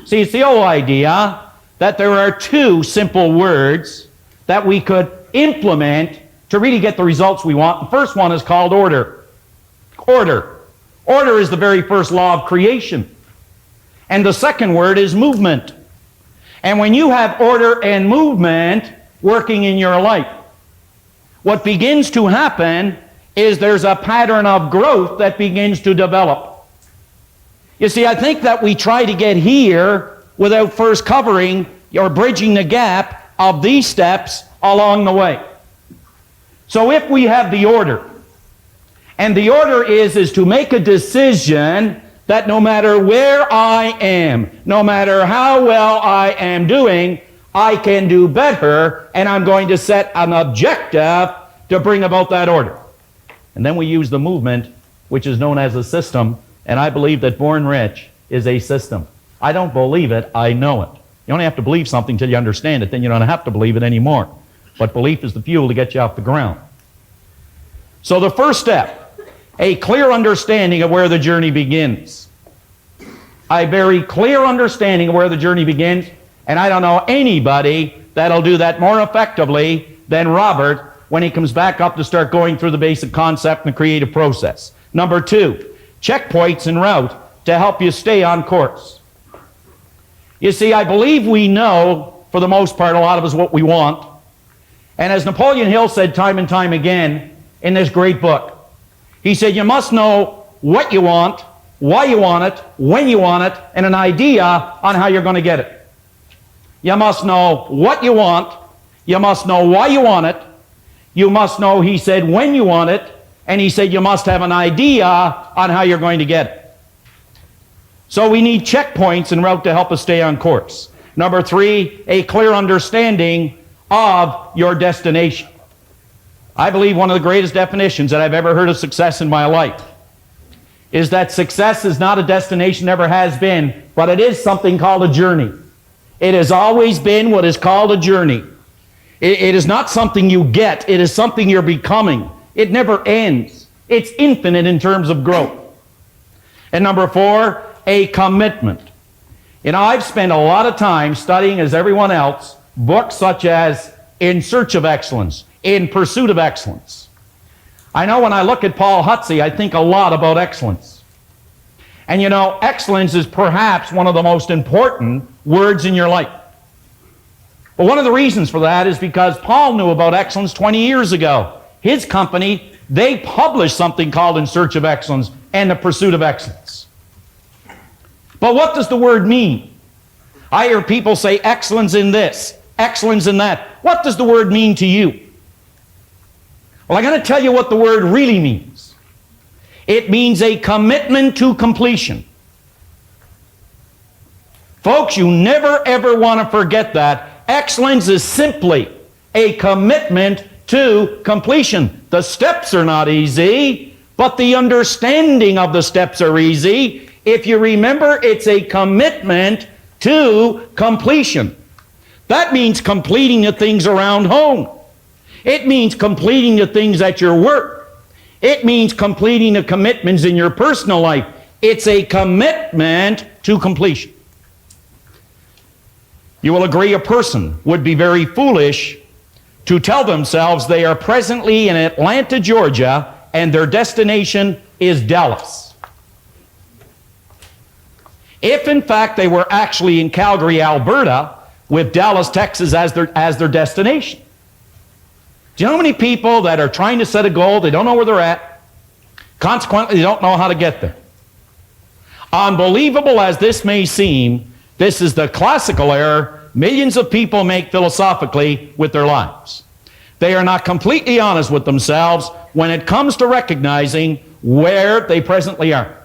Speaker 5: See, it's the old idea that there are 2 simple words that we could implement to really get the results we want. The first one is called order. Order. Order is the very first law of creation. And the second word is movement. And when you have order and movement working in your life, what begins to happen is there's a pattern of growth that begins to develop. You see, I think that we try to get here without first covering or bridging the gap of these steps along the way. So if we have the order, and the order is to make a decision that no matter where I am, no matter how well I am doing, I can do better, and I'm going to set an objective to bring about that order. And then we use the movement, which is known as a system, and I believe that Born Rich is a system. I don't believe it, I know it. You only have to believe something till you understand it, then you don't have to believe it anymore. But belief is the fuel to get you off the ground. So the first step, a clear understanding of where the journey begins. A very clear understanding of where the journey begins, and I don't know anybody that'll do that more effectively than Robert when he comes back up to start going through the basic concept and the creative process. Number 2, checkpoints en route to help you stay on course. You see, I believe we know, for the most part, a lot of us what we want. And as Napoleon Hill said time and time again in this great book, he said, you must know what you want, why you want it, when you want it, and an idea on how you're going to get it. You must know what you want, you must know why you want it, you must know, he said, when you want it, and he said you must have an idea on how you're going to get it. So we need checkpoints en route to help us stay on course. Number 3, a clear understanding of your destination. I believe one of the greatest definitions that I've ever heard of success in my life is that success is not a destination, never has been, but it is something called a journey. It has always been what is called a journey. It is not something you get, it is something you're becoming. It never ends. It's infinite in terms of growth. And number 4, a commitment. You know, I've spent a lot of time studying, as everyone else, books such as In Search of Excellence, In Pursuit of Excellence. I know when I look at Paul Hutsey, I think a lot about excellence. And you know, excellence is perhaps one of the most important words in your life. But one of the reasons for that is because Paul knew about excellence 20 years ago. His company, they published something called In Search of Excellence and The Pursuit of Excellence. But what does the word mean? I hear people say excellence in this, excellence in that. What does the word mean to you? Well, I'm going to tell you what the word really means. It means a commitment to completion. Folks, you never ever want to forget that. Excellence is simply a commitment to completion. The steps are not easy, but the understanding of the steps are easy. If you remember, it's a commitment to completion. That means completing the things around home. It means completing the things at your work. It means completing the commitments in your personal life. It's a commitment to completion. You will agree a person would be very foolish to tell themselves they are presently in Atlanta, Georgia, and their destination is Dallas. If in fact they were actually in Calgary, Alberta, with Dallas, Texas as their destination. Do you know how many people that are trying to set a goal, they don't know where they're at, consequently they don't know how to get there? Unbelievable as this may seem, this is the classical error millions of people make philosophically with their lives. They are not completely honest with themselves when it comes to recognizing where they presently are.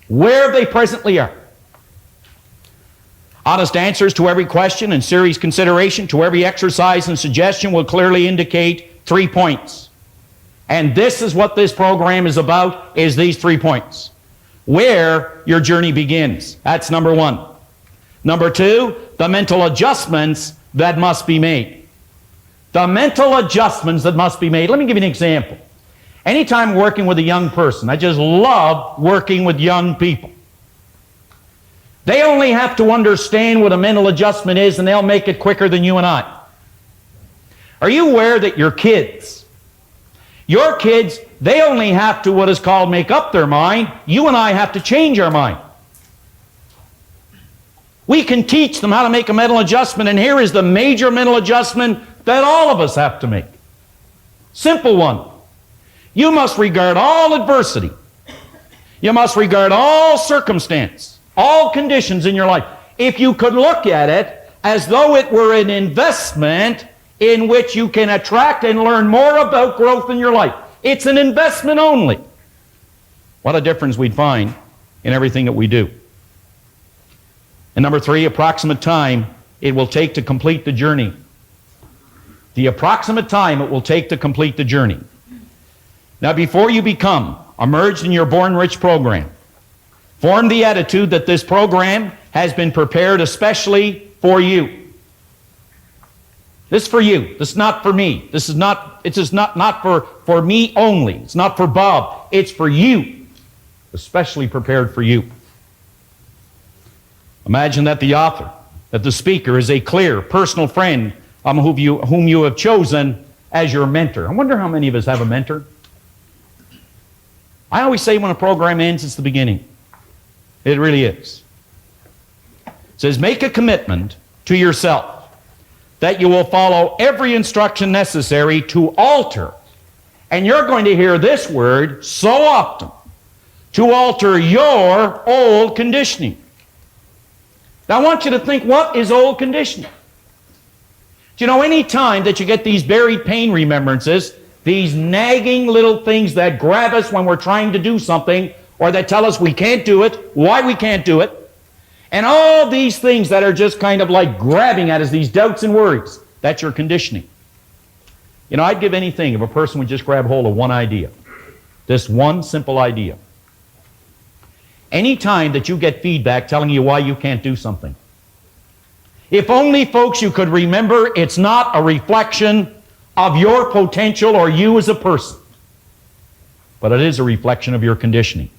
Speaker 5: Where they presently are. Honest answers to every question and serious consideration to every exercise and suggestion will clearly indicate 3 points. And this is what this program is about, is these 3 points. Where your journey begins. That's number 1. Number 2, the mental adjustments that must be made. The mental adjustments that must be made. Let me give you an example. Anytime working with a young person, I just love working with young people. They only have to understand what a mental adjustment is, and they'll make it quicker than you and I. Are you aware that your kids, they only have to what is called make up their mind. You and I have to change our mind. We can teach them how to make a mental adjustment, and here is the major mental adjustment that all of us have to make. Simple one. You must regard all adversity. You must regard all circumstance, all conditions in your life. If you could look at it as though it were an investment in which you can attract and learn more about growth in your life. It's an investment only. What a difference we'd find in everything that we do. And number 3, approximate time it will take to complete the journey. The approximate time it will take to complete the journey. Now, before you become immersed in your Born Rich program, form the attitude that this program has been prepared especially for you. This is for you. This is not for me. This is not for me only. It's not for Bob. It's for you. Especially prepared for you. Imagine that the author, that the speaker is a clear, personal friend whom you have chosen as your mentor. I wonder how many of us have a mentor. I always say when a program ends, it's the beginning. It really is. It says, make a commitment to yourself that you will follow every instruction necessary to alter, and you're going to hear this word so often, to alter your old conditioning. Now I want you to think, what is old conditioning? Do you know, any time that you get these buried pain remembrances, these nagging little things that grab us when we're trying to do something, or that tell us we can't do it, why we can't do it, and all these things that are just kind of like grabbing at us, these doubts and worries, that's your conditioning. You know, I'd give anything if a person would just grab hold of one idea. This one simple idea. Any time that you get feedback telling you why you can't do something, if only, folks, you could remember it's not a reflection of your potential or you as a person, but it is a reflection of your conditioning.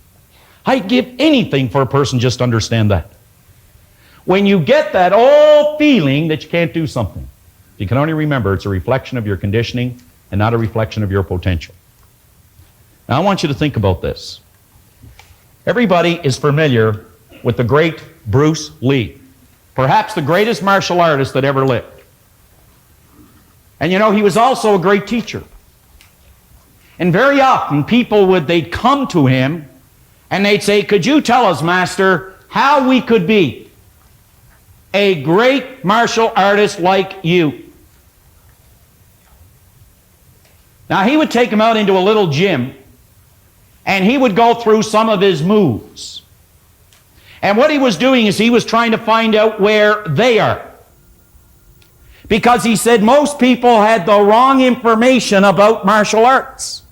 Speaker 5: I'd give anything for a person just to understand that. When you get that old feeling that you can't do something, you can only remember it's a reflection of your conditioning and not a reflection of your potential. Now I want you to think about this. Everybody is familiar with the great Bruce Lee, perhaps the greatest martial artist that ever lived. And you know, he was also a great teacher. And very often they'd come to him and they'd say, could you tell us, Master, how we could be a great martial artist like you? Now he would take them out into a little gym and he would go through some of his moves. And what he was doing is he was trying to find out where they are. Because he said most people had the wrong information about martial arts.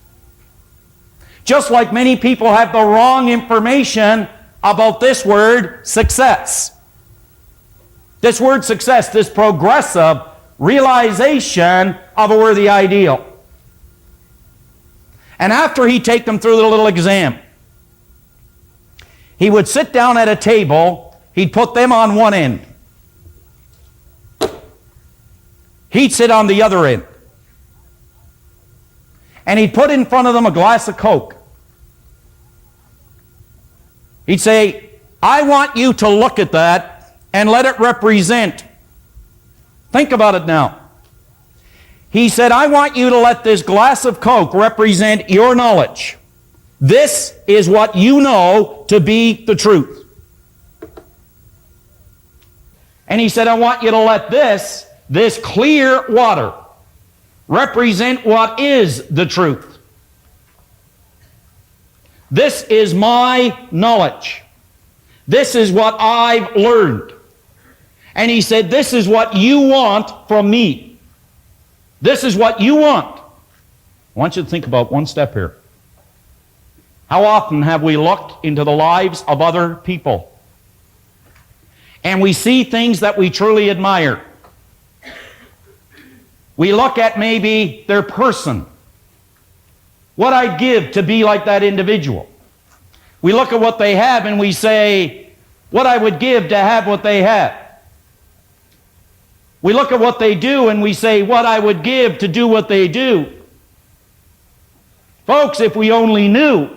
Speaker 5: Just like many people have the wrong information about this word, success. This word success, this progressive realization of a worthy ideal. And after he'd take them through the little exam, he would sit down at a table, he'd put them on one end. He'd sit on the other end. And he'd put in front of them a glass of Coke. He'd say, I want you to look at that and let it represent. Think about it now. He said, I want you to let this glass of Coke represent your knowledge. This is what you know to be the truth. And he said, I want you to let this clear water represent what is the truth. This is my knowledge. This is what I've learned. And he said, this is what you want from me. This is what you want. I want you to think about one step here. How often have we looked into the lives of other people and we see things that we truly admire? We look at maybe their person, what I'd give to be like that individual. We look at what they have and we say, what I would give to have what they have. We look at what they do and we say, what I would give to do what they do. Folks, if we only knew,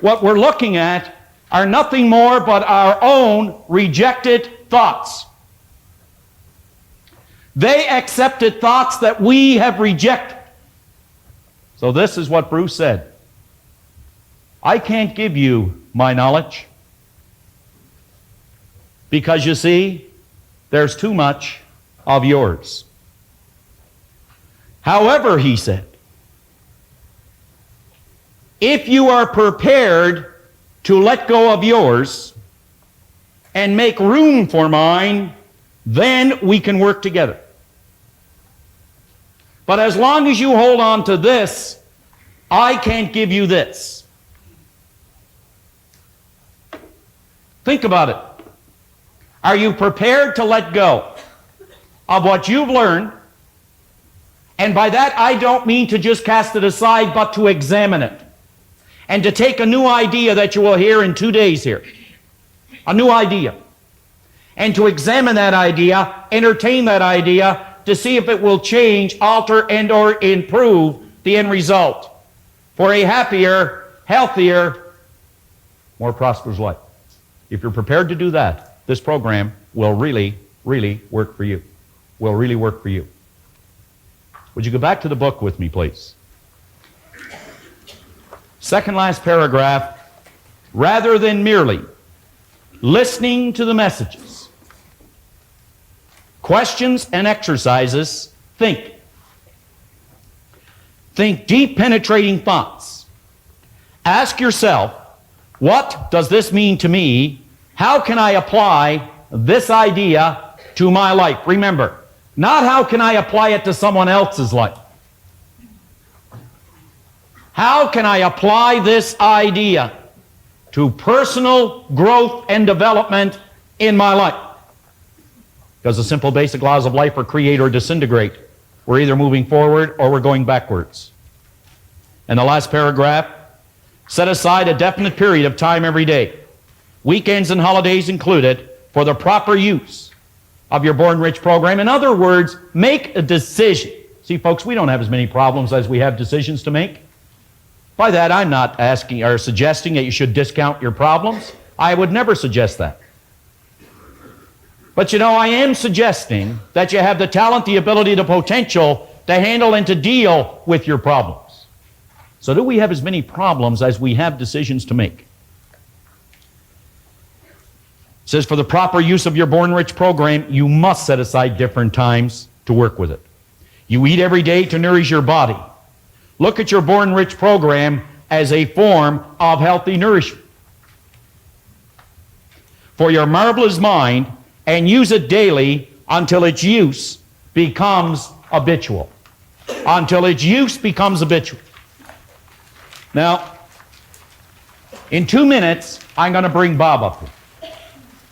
Speaker 5: what we're looking at are nothing more but our own rejected thoughts. They accepted thoughts that we have rejected. So this is what Bruce said. I can't give you my knowledge because, you see, there's too much of yours. However, he said, if you are prepared to let go of yours and make room for mine, then we can work together. But as long as you hold on to this, I can't give you this. Think about it. Are you prepared to let go of what you've learned? And by that, I don't mean to just cast it aside, but to examine it. And to take a new idea that you will hear in 2 days here. A new idea. And to examine that idea, entertain that idea, to see if it will change, alter, and or improve the end result for a happier, healthier, more prosperous life. If you're prepared to do that, this program will really, really work for you. Will really work for you. Would you go back to the book with me, please? Second last paragraph. Rather than merely listening to the messages, questions and exercises, think. Think deep, penetrating thoughts. Ask yourself, what does this mean to me? How can I apply this idea to my life? Remember, not how can I apply it to someone else's life. How can I apply this idea to personal growth and development in my life? Because the simple basic laws of life are create or disintegrate. We're either moving forward or we're going backwards. And the last paragraph, set aside a definite period of time every day, weekends and holidays included, for the proper use of your Born Rich program. In other words, make a decision. See, folks, we don't have as many problems as we have decisions to make. By that, I'm not asking or suggesting that you should discount your problems. I would never suggest that. But you know, I am suggesting that you have the talent, the ability, the potential to handle and to deal with your problems. So do we have as many problems as we have decisions to make? It says, for the proper use of your Born Rich program, you must set aside different times to work with it. You eat every day to nourish your body. Look at your Born Rich program as a form of healthy nourishment for your marvelous mind, and use it daily until its use becomes habitual. Until its use becomes habitual. Now, in 2 minutes, I'm going to bring Bob up here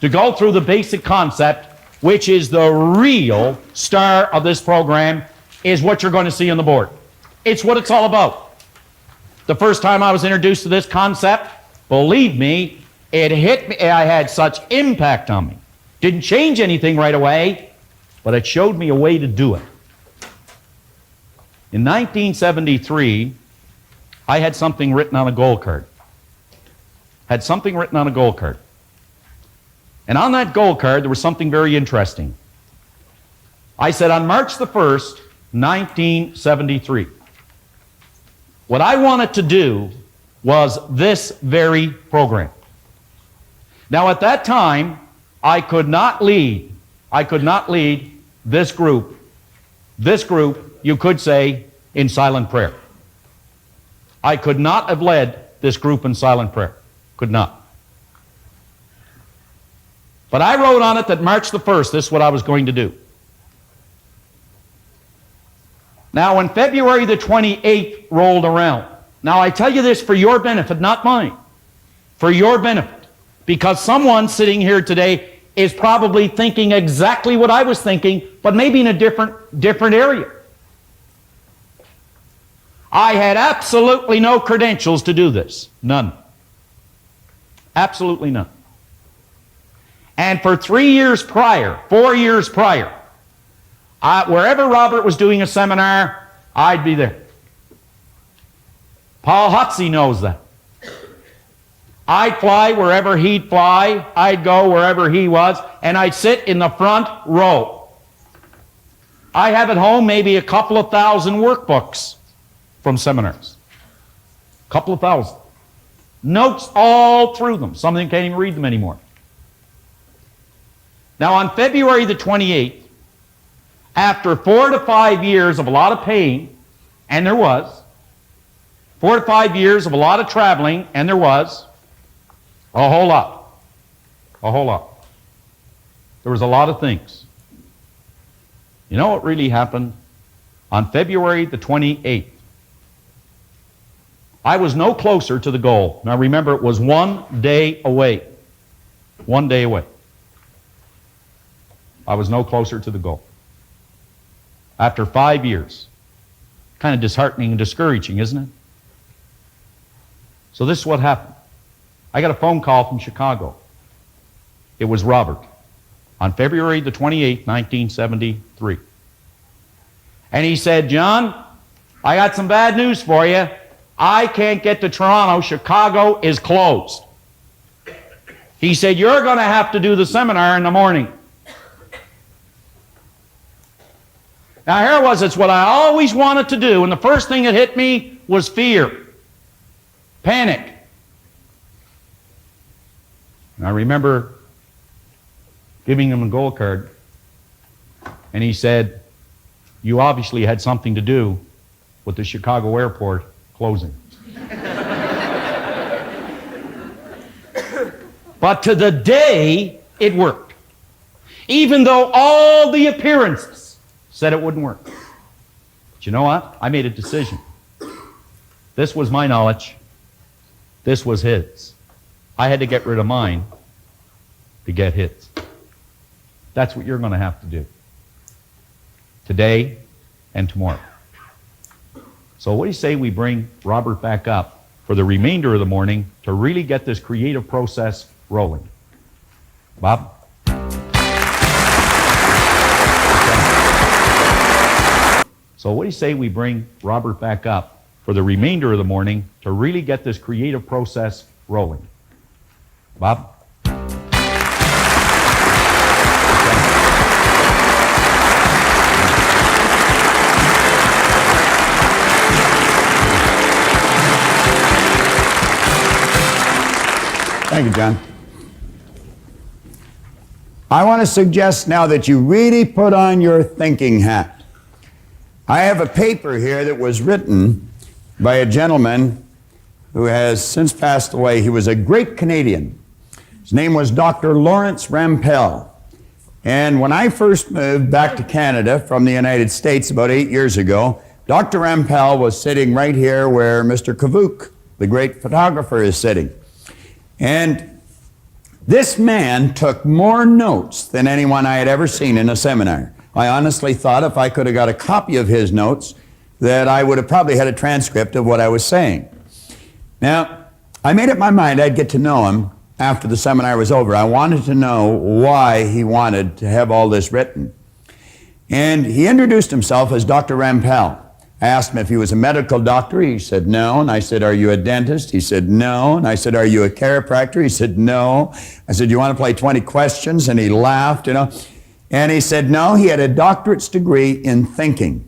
Speaker 5: to go through the basic concept, which is the real star of this program, is what you're going to see on the board. It's what it's all about. The first time I was introduced to this concept, believe me, it hit me. I had such impact on me. Didn't change anything right away, but it showed me a way to do it. In 1973, I had something written on a goal card. Had something written on a goal card. And on that goal card, there was something very interesting. I said, on March the 1st, 1973, what I wanted to do was this very program. Now, at that time, I could not lead this group, you could say, in silent prayer. I could not have led this group in silent prayer. Could not. But I wrote on it that March the 1st, this is what I was going to do. Now, when February the 28th rolled around, now I tell you this for your benefit, not mine, for your benefit, because someone sitting here today is probably thinking exactly what I was thinking, but maybe in a different area. I had absolutely no credentials to do this. None. Absolutely none. And for 3 years prior, 4 years prior, wherever Robert was doing a seminar, I'd be there. Paul Hutsey knows that. I'd fly wherever he'd fly. I'd go wherever he was, and I'd sit in the front row. I have at home maybe a couple of thousand workbooks from seminars. A couple of thousand. Notes all through them. Some of them can't even read them anymore. Now, on February the 28th, after 4 to 5 years of a lot of pain, and there was, 4 to 5 years of a lot of traveling, and there was, a whole lot. A whole lot. There was a lot of things. You know what really happened? On February the 28th, I was no closer to the goal. Now remember, it was 1 day away. 1 day away. I was no closer to the goal. After 5 years. Kind of disheartening and discouraging, isn't it? So this is what happened. I got a phone call from Chicago. It was Robert on February the 28th, 1973. And he said, John, I got some bad news for you. I can't get to Toronto. Chicago is closed. He said, you're going to have to do the seminar in the morning. Now here it was, it's what I always wanted to do, and the first thing that hit me was fear, panic. And I remember giving him a gold card, and he said, you obviously had something to do with the Chicago airport closing. But to the day, it worked. Even though all the appearances said it wouldn't work. But you know what? I made a decision. This was my knowledge. This was his. I had to get rid of mine to get his. That's what you're going to have to do. Today and tomorrow. So what do you say we bring Robert back up for the remainder of the morning to really get this creative process rolling? Bob? So what do you say we bring Robert back up for the remainder of the morning to really get this creative process rolling? Bob?
Speaker 2: Thank you, John. I want to suggest now that you really put on your thinking hat. I have a paper here that was written by a gentleman who has since passed away. He was a great Canadian. His name was Dr. Lawrence Rampell. And when I first moved back to Canada from the United States about 8 years ago, Dr. Rampell was sitting right here where Mr. Kavuk, the great photographer, is sitting. And this man took more notes than anyone I had ever seen in a seminar. I honestly thought if I could have got a copy of his notes, that I would have probably had a transcript of what I was saying. Now, I made up my mind I'd get to know him after the seminar was over. I wanted to know why he wanted to have all this written. And he introduced himself as Dr. Rampell. I asked him if he was a medical doctor. He said no. And I said, are you a dentist? He said no. And I said, are you a chiropractor? He said no. I said, you want to play 20 questions? And he laughed, you know. And he said no, he had a doctorate's degree in thinking.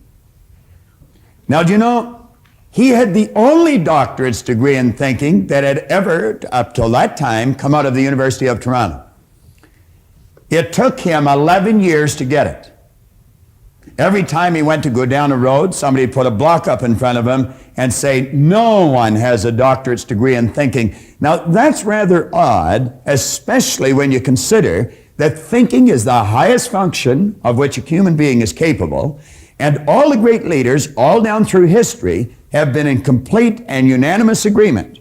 Speaker 2: Now, do you know, he had the only doctorate's degree in thinking that had ever, up till that time, come out of the University of Toronto. It took him 11 years to get it. Every time he went to go down a road, somebody would put a block up in front of him and say, no one has a doctorate's degree in thinking. Now, that's rather odd, especially when you consider that thinking is the highest function of which a human being is capable, and all the great leaders, all down through history, have been in complete and unanimous agreement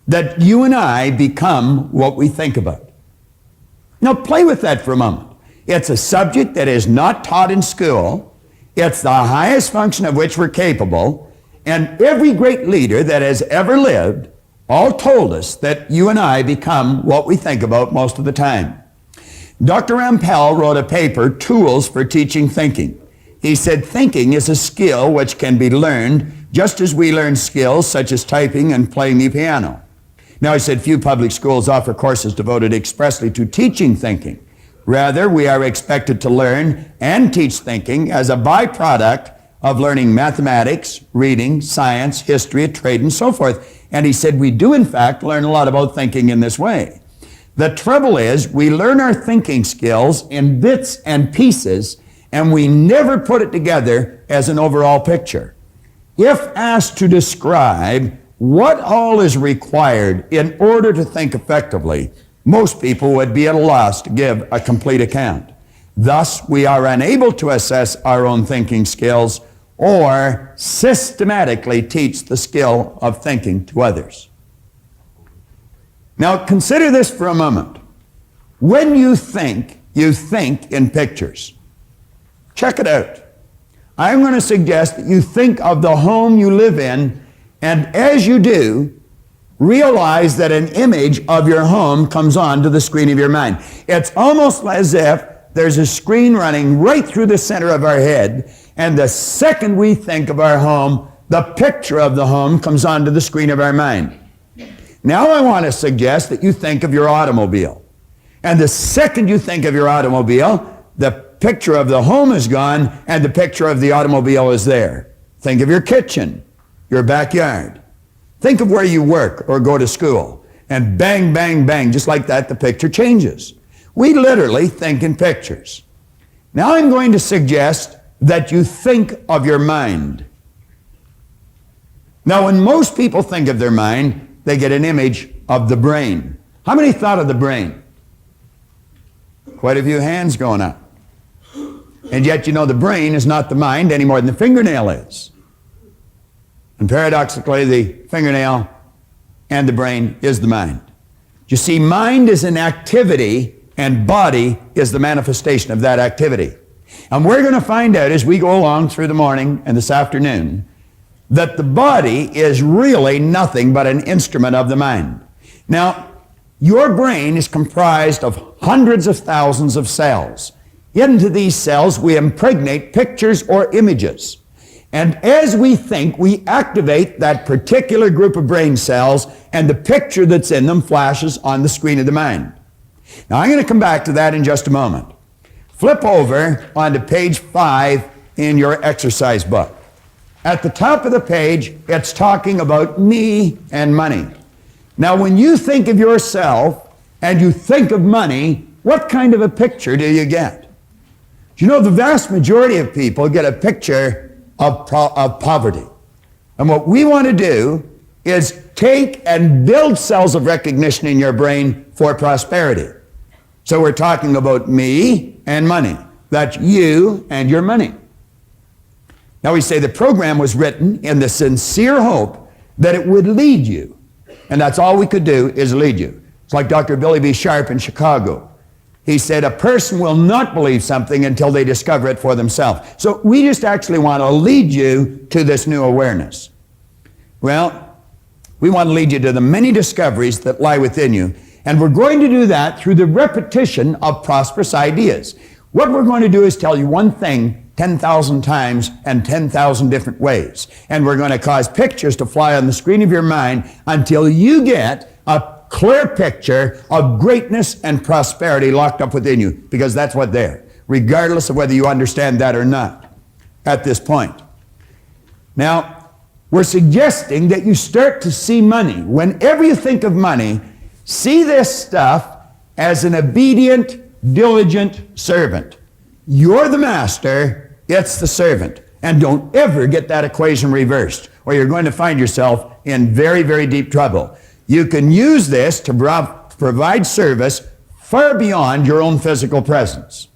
Speaker 2: that you and I become what we think about. Now, play with that for a moment. It's a subject that is not taught in school. It's the highest function of which we're capable. And every great leader that has ever lived all told us that you and I become what we think about most of the time. Dr. Rampell wrote a paper, Tools for Teaching Thinking. He said thinking is a skill which can be learned just as we learn skills such as typing and playing the piano. Now, he said few public schools offer courses devoted expressly to teaching thinking. Rather, we are expected to learn and teach thinking as a byproduct of learning mathematics, reading, science, history, trade, and so forth. And he said we do, in fact, learn a lot about thinking in this way. The trouble is we learn our thinking skills in bits and pieces, and we never put it together as an overall picture. If asked to describe what all is required in order to think effectively, most people would be at a loss to give a complete account. Thus, we are unable to assess our own thinking skills or systematically teach the skill of thinking to others. Now, consider this for a moment. When you think in pictures. Check it out. I'm going to suggest that you think of the home you live in, and as you do, realize that an image of your home comes onto the screen of your mind. It's almost as if there's a screen running right through the center of our head, and the second we think of our home, the picture of the home comes onto the screen of our mind. Now I want to suggest that you think of your automobile. And the second you think of your automobile, the picture of the home is gone and the picture of the automobile is there. Think of your kitchen, your backyard. Think of where you work or go to school. And bang, bang, bang, just like that, the picture changes. We literally think in pictures. Now I'm going to suggest that you think of your mind. Now, when most people think of their mind, they get an image of the brain. How many thought of the brain? Quite a few hands going up. And yet, you know, the brain is not the mind any more than the fingernail is. And paradoxically, the fingernail and the brain is the mind. You see, mind is an activity, and body is the manifestation of that activity. And we're going to find out as we go along through the morning and this afternoon that the body is really nothing but an instrument of the mind. Now, your brain is comprised of hundreds of thousands of cells. Into these cells, we impregnate pictures or images. And as we think, we activate that particular group of brain cells, and the picture that's in them flashes on the screen of the mind. Now, I'm going to come back to that in just a moment. Flip over onto page 5 in your exercise book. At the top of the page, it's talking about me and money. Now, when you think of yourself and you think of money, what kind of a picture do you get? Do you know the vast majority of people get a picture of poverty? And what we want to do is take and build cells of recognition in your brain for prosperity. So we're talking about me and money. That's you and your money. Now we say the program was written in the sincere hope that it would lead you. And that's all we could do is lead you. It's like Dr. Billy B. Sharp in Chicago. He said a person will not believe something until they discover it for themselves. So we just actually want to lead you to this new awareness. Well, we want to lead you to the many discoveries that lie within you. And we're going to do that through the repetition of prosperous ideas. What we're going to do is tell you one thing 10,000 times and 10,000 different ways. And we're going to cause pictures to fly on the screen of your mind until you get a clear picture of greatness and prosperity locked up within you, because that's what they're, regardless of whether you understand that or not at this point. Now, we're suggesting that you start to see money. Whenever you think of money, see this stuff as an obedient, diligent servant. You're the master, it's the servant. And don't ever get that equation reversed, or you're going to find yourself in very, very deep trouble. You can use this to provide service far beyond your own physical presence.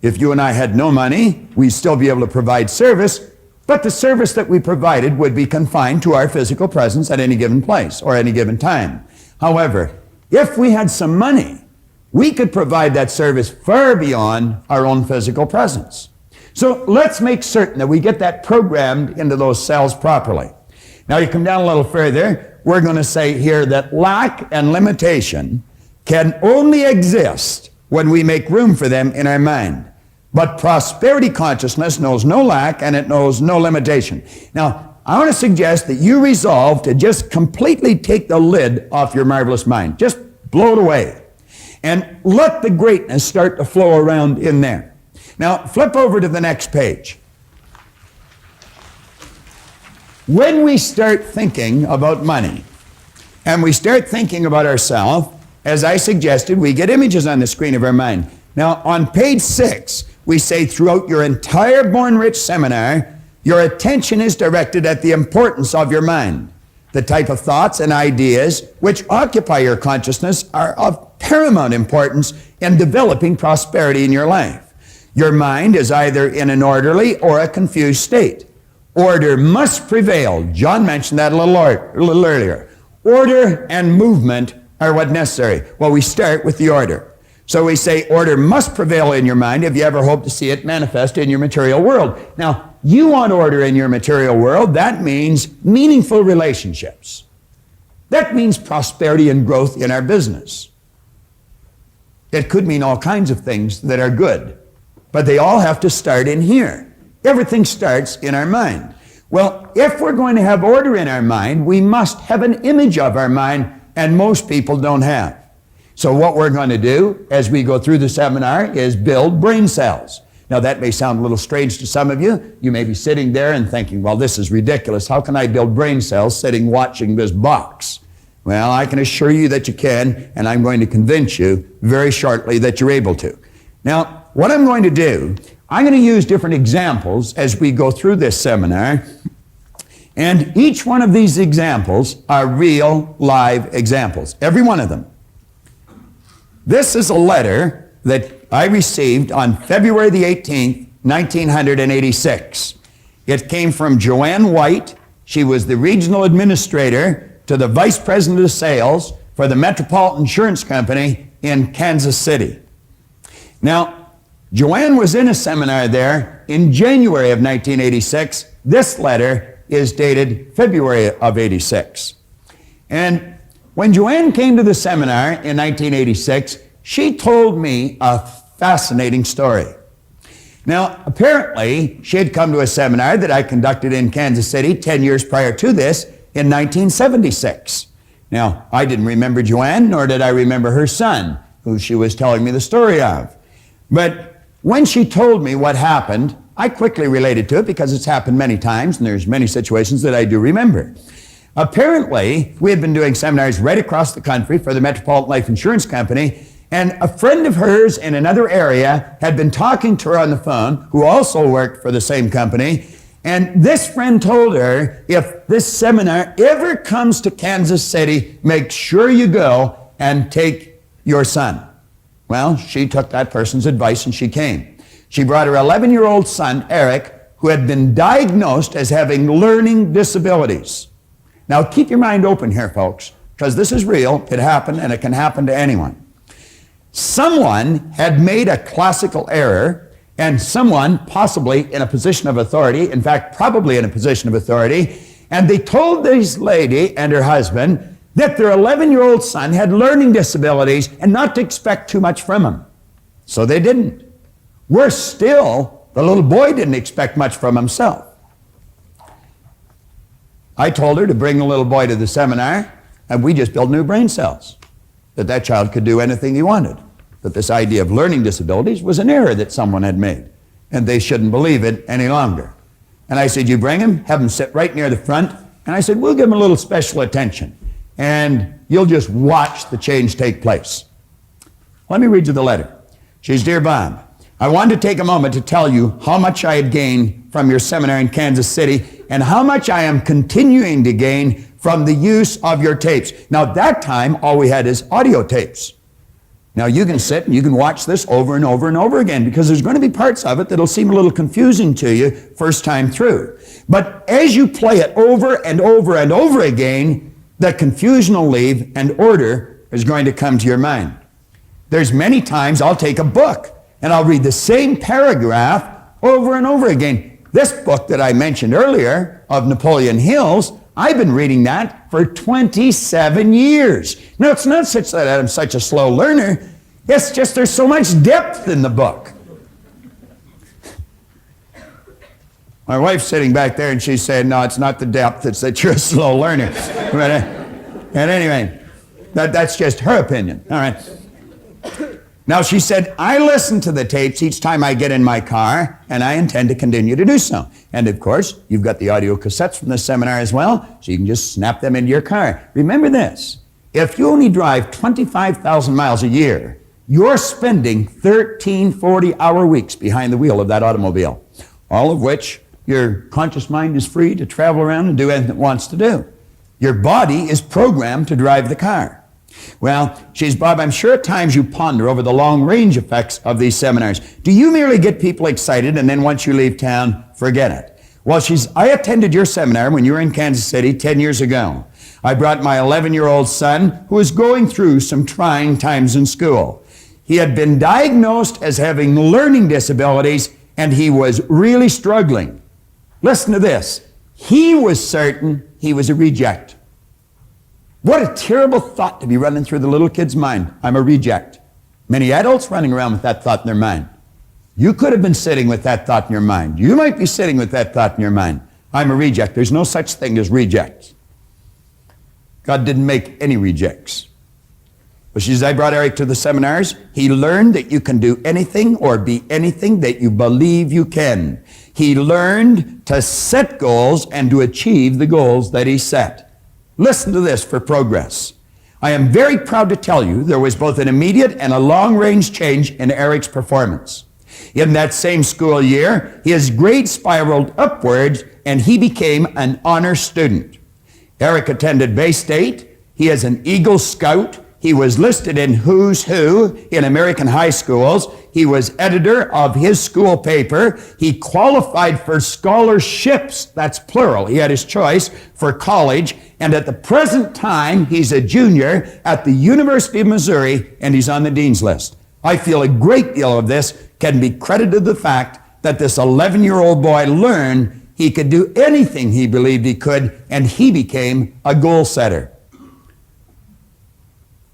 Speaker 2: If you and I had no money, we'd still be able to provide service, but the service that we provided would be confined to our physical presence at any given place or any given time. However, if we had some money, we could provide that service far beyond our own physical presence. So let's make certain that we get that programmed into those cells properly. Now you come down a little further, we're going to say here that lack and limitation can only exist when we make room for them in our mind. But prosperity consciousness knows no lack and it knows no limitation. Now, I want to suggest that you resolve to just completely take the lid off your marvelous mind. Just blow it away. And let the greatness start to flow around in there. Now, flip over to the next page. When we start thinking about money, and we start thinking about ourselves, as I suggested, we get images on the screen of our mind. Now, on page 6, we say throughout your entire Born Rich seminar, your attention is directed at the importance of your mind. The type of thoughts and ideas which occupy your consciousness are of paramount importance in developing prosperity in your life. Your mind is either in an orderly or a confused state. Order must prevail. John mentioned that a little earlier. Order and movement are what necessary. Well, we start with the order. So we say order must prevail in your mind if you ever hope to see it manifest in your material world. Now, you want order in your material world. That means meaningful relationships. That means prosperity and growth in our business. It could mean all kinds of things that are good, but they all have to start in here. Everything starts in our mind. Well, if we're going to have order in our mind, we must have an image of our mind, and most people don't have. So what we're going to do as we go through the seminar is build brain cells. Now that may sound a little strange to some of you. You may be sitting there and thinking, well, this is ridiculous. How can I build brain cells sitting watching this box? Well, I can assure you that you can, and I'm going to convince you very shortly that you're able to. Now, what I'm going to do, I'm going to use different examples as we go through this seminar, and each one of these examples are real, live examples, every one of them. This is a letter that I received on February the 18th, 1986. It came from Joanne White. She was the regional administrator to the vice president of sales for the Metropolitan Insurance Company in Kansas City. Now, Joanne was in a seminar there in January of 1986. This letter is dated February of 86. And when Joanne came to the seminar in 1986, she told me a fascinating story. Now, apparently, she had come to a seminar that I conducted in Kansas City 10 years prior to this in 1976. Now, I didn't remember Joanne, nor did I remember her son, who she was telling me the story of. But when she told me what happened, I quickly related to it because it's happened many times, and there's many situations that I do remember. Apparently, we had been doing seminars right across the country for the Metropolitan Life Insurance Company, and a friend of hers in another area had been talking to her on the phone, who also worked for the same company, and this friend told her, if this seminar ever comes to Kansas City, make sure you go and take your son. Well, she took that person's advice and she came. She brought her 11-year-old son, Eric, who had been diagnosed as having learning disabilities. Now, keep your mind open here, folks, because this is real. It happened, and it can happen to anyone. Someone had made a classical error, and someone, possibly in a position of authority, in fact, probably in a position of authority, and they told this lady and her husband that their 11-year-old son had learning disabilities and not to expect too much from him. So they didn't. Worse still, the little boy didn't expect much from himself. I told her to bring the little boy to the seminar, and we just built new brain cells, that child could do anything he wanted. That this idea of learning disabilities was an error that someone had made, and they shouldn't believe it any longer. And I said, you bring him, have him sit right near the front, and I said, we'll give him a little special attention, and you'll just watch the change take place. Let me read you the letter. She says, Dear Bob, I wanted to take a moment to tell you how much I had gained from your seminar in Kansas City and how much I am continuing to gain from the use of your tapes. Now, at that time, all we had is audio tapes. Now, you can sit and you can watch this over and over and over again because there's going to be parts of it that'll seem a little confusing to you first time through. But as you play it over and over and over again, the confusion will leave and order is going to come to your mind. There's many times I'll take a book and I'll read the same paragraph over and over again. This book that I mentioned earlier of Napoleon Hill's, I've been reading that for 27 years. Now, it's not such that I'm such a slow learner. It's just there's so much depth in the book. My wife's sitting back there and she's saying, no, it's not the depth, it's that you're a slow learner. But, and anyway, that's just her opinion. All right. Now, she said, I listen to the tapes each time I get in my car, and I intend to continue to do so. And, of course, you've got the audio cassettes from this seminar as well, so you can just snap them into your car. Remember this. If you only drive 25,000 miles a year, you're spending 13, 40-hour weeks behind the wheel of that automobile, all of which your conscious mind is free to travel around and do anything it wants to do. Your body is programmed to drive the car. Well, she's, Bob, I'm sure at times you ponder over the long-range effects of these seminars. Do you merely get people excited and then once you leave town, forget it? Well, I attended your seminar when you were in Kansas City 10 years ago. I brought my 11-year-old son who was going through some trying times in school. He had been diagnosed as having learning disabilities and he was really struggling. Listen to this. He was certain he was a reject. What a terrible thought to be running through the little kid's mind. I'm a reject. Many adults running around with that thought in their mind. You could have been sitting with that thought in your mind. You might be sitting with that thought in your mind. I'm a reject. There's no such thing as rejects. God didn't make any rejects. But as I brought Eric to the seminars, he learned that you can do anything or be anything that you believe you can. He learned to set goals and to achieve the goals that he set. Listen to this for progress. I am very proud to tell you there was both an immediate and a long-range change in Eric's performance. In that same school year, his grades spiraled upwards and he became an honor student. Eric attended Bay State. He is an Eagle Scout. He was listed in Who's Who in American high schools. He was editor of his school paper. He qualified for scholarships, that's plural. He had his choice for college. And at the present time, he's a junior at the University of Missouri, and he's on the dean's list. I feel a great deal of this can be credited to the fact that this 11-year-old boy learned he could do anything he believed he could, and he became a goal setter.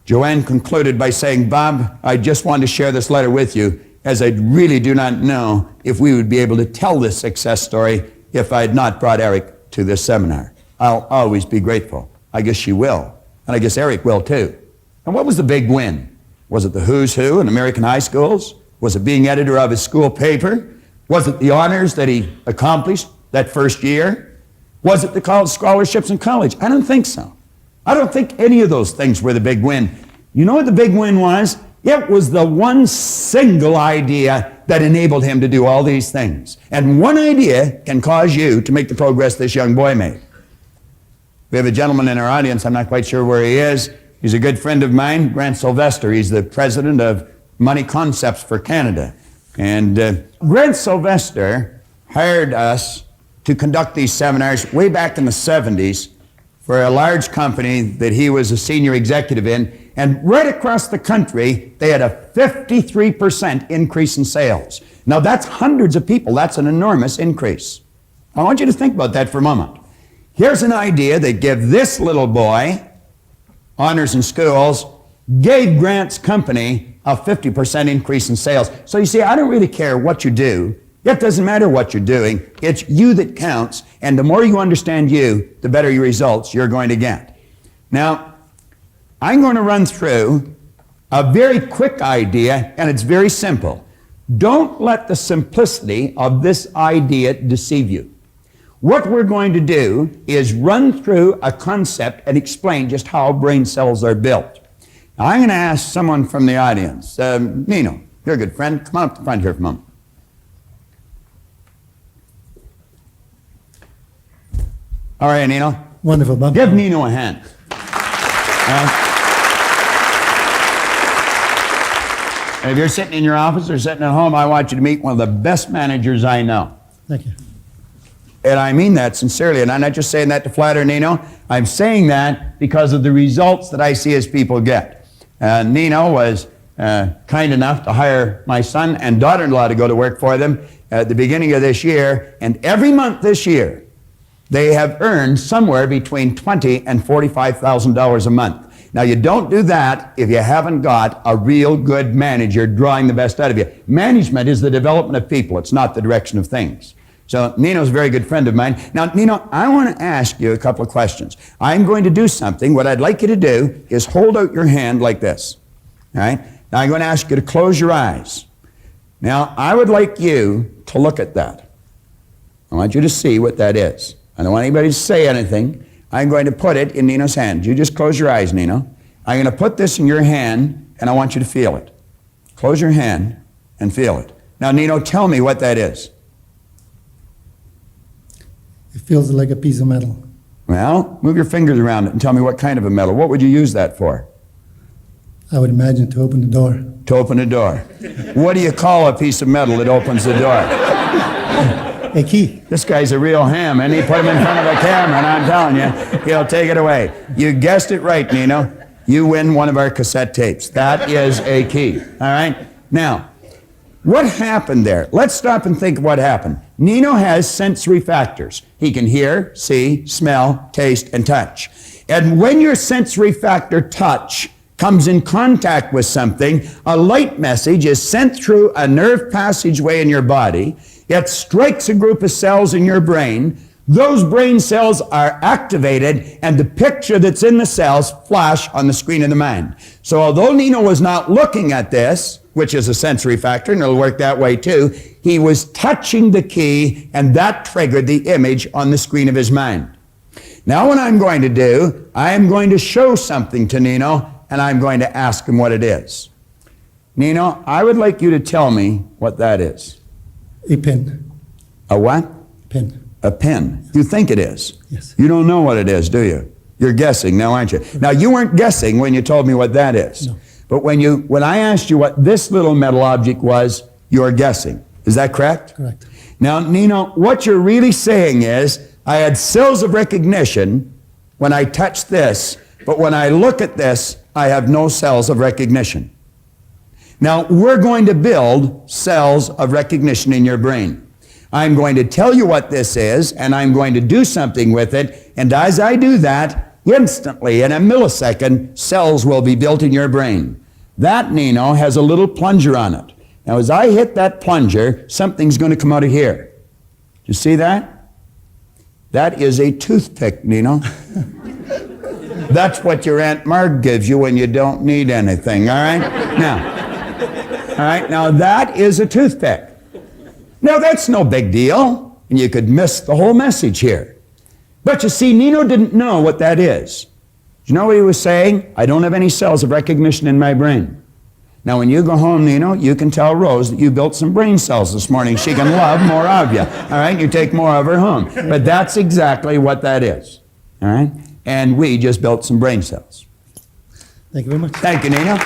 Speaker 2: Joanne concluded by saying, Bob, I just wanted to share this letter with you, as I really do not know if we would be able to tell this success story if I had not brought Eric to this seminar. I'll always be grateful. I guess she will, and I guess Eric will too. And what was the big win? Was it the Who's Who in American high schools? Was it being editor of his school paper? Was it the honors that he accomplished that first year? Was it the college scholarships in college? I don't think so. I don't think any of those things were the big win. You know what the big win was? It was the one single idea that enabled him to do all these things. And one idea can cause you to make the progress this young boy made. We have a gentleman in our audience, I'm not quite sure where he is. He's a good friend of mine, Grant Sylvester. He's the president of Money Concepts for Canada. And Grant Sylvester hired us to conduct these seminars way back in the 70s for a large company that he was a senior executive in. And right across the country, they had a 53% increase in sales. Now that's hundreds of people. That's an enormous increase. I want you to think about that for a moment. Here's an idea that gave this little boy honors in schools, gave Grant's company a 50% increase in sales. So you see, I don't really care what you do. It doesn't matter what you're doing. It's you that counts. And the more you understand you, the better your results you're going to get. Now, I'm going to run through a very quick idea, and it's very simple. Don't let the simplicity of this idea deceive you. What we're going to do is run through a concept and explain just how brain cells are built. Now, I'm going to ask someone from the audience. Nino, you're a good friend. Come on up to the front here for a moment. All right, Nino.
Speaker 6: Wonderful, Bob.
Speaker 2: Give Nino a hand. And if you're sitting in your office or sitting at home, I want you to meet one of the best managers I know.
Speaker 6: Thank you.
Speaker 2: And I mean that sincerely, and I'm not just saying that to flatter Nino. I'm saying that because of the results that I see as people get. Nino was kind enough to hire my son and daughter-in-law to go to work for them at the beginning of this year, and every month this year, they have earned somewhere between $20,000 and $45,000 a month. Now, you don't do that if you haven't got a real good manager drawing the best out of you. Management is the development of people. It's not the direction of things. So Nino's a very good friend of mine. Now, Nino, I want to ask you a couple of questions. I'm going to do something. What I'd like you to do is hold out your hand like this. All right? Now, I'm going to ask you to close your eyes. Now, I would like you to look at that. I want you to see what that is. I don't want anybody to say anything. I'm going to put it in Nino's hand. You just close your eyes, Nino. I'm going to put this in your hand, and I want you to feel it. Close your hand and feel it. Now, Nino, tell me what that is.
Speaker 6: It feels like a piece of metal.
Speaker 2: Well, move your fingers around it and tell me what kind of a metal. What would you use that for?
Speaker 6: I would imagine to open the door.
Speaker 2: To open a door. What do you call a piece of metal that opens the door?
Speaker 6: A key.
Speaker 2: This guy's a real ham, and he put him in front of a camera, and I'm telling you, he'll take it away. You guessed it right, Nino. You win one of our cassette tapes. That is a key. All right? Now, what happened there? Let's stop and think of what happened. Nino has sensory factors. He can hear, see, smell, taste, and touch. And when your sensory factor touch comes in contact with something, a light message is sent through a nerve passageway in your body. It strikes a group of cells in your brain. Those brain cells are activated, and the picture that's in the cells flash on the screen of the mind. So although Nino was not looking at this, which is a sensory factor, and it'll work that way too, he was touching the key, and that triggered the image on the screen of his mind. Now what I'm going to do, I am going to show something to Nino, and I'm going to ask him what it is. Nino, I would like you to tell me what that is.
Speaker 6: A pin.
Speaker 2: A what?
Speaker 6: Pin.
Speaker 2: A pen. You think it is?
Speaker 6: Yes.
Speaker 2: You don't know what it is, do you? You're guessing now, aren't you? Now, you weren't guessing when you told me what that is.
Speaker 6: No.
Speaker 2: But when I asked you what this little metal object was, you're guessing. Is that correct?
Speaker 6: Correct.
Speaker 2: Now, Nino, what you're really saying is, I had cells of recognition when I touched this, but when I look at this, I have no cells of recognition. Now, we're going to build cells of recognition in your brain. I'm going to tell you what this is, and I'm going to do something with it, and as I do that, instantly, in a millisecond, cells will be built in your brain. That, Nino, has a little plunger on it. Now, as I hit that plunger, something's going to come out of here. You see that? That is a toothpick, Nino. That's what your Aunt Marg gives you when you don't need anything, all right? Now that is a toothpick. Now, that's no big deal, and you could miss the whole message here. But you see, Nino didn't know what that is. Do you know what he was saying? I don't have any cells of recognition in my brain. Now, when you go home, Nino, you can tell Rose that you built some brain cells this morning. She can love more of you, all right? You take more of her home. But that's exactly what that is, all right? And we just built some brain cells.
Speaker 6: Thank you very much.
Speaker 2: Thank you, Nino.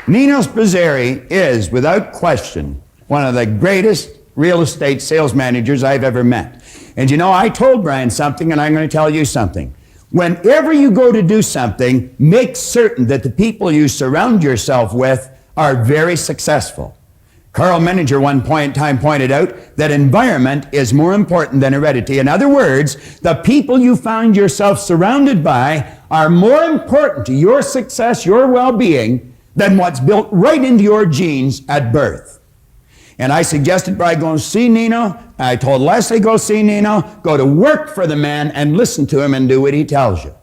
Speaker 2: Nino Spazzeri is, without question, one of the greatest real estate sales managers I've ever met. And you know, I told Brian something, and I'm going to tell you something. Whenever you go to do something, make certain that the people you surround yourself with are very successful. Carl Menninger one point in time pointed out that environment is more important than heredity. In other words, the people you find yourself surrounded by are more important to your success, your well-being, than what's built right into your genes at birth. And I suggested Brian go and see Nino. I told Leslie go see Nino, go to work for the man and listen to him and do what he tells you.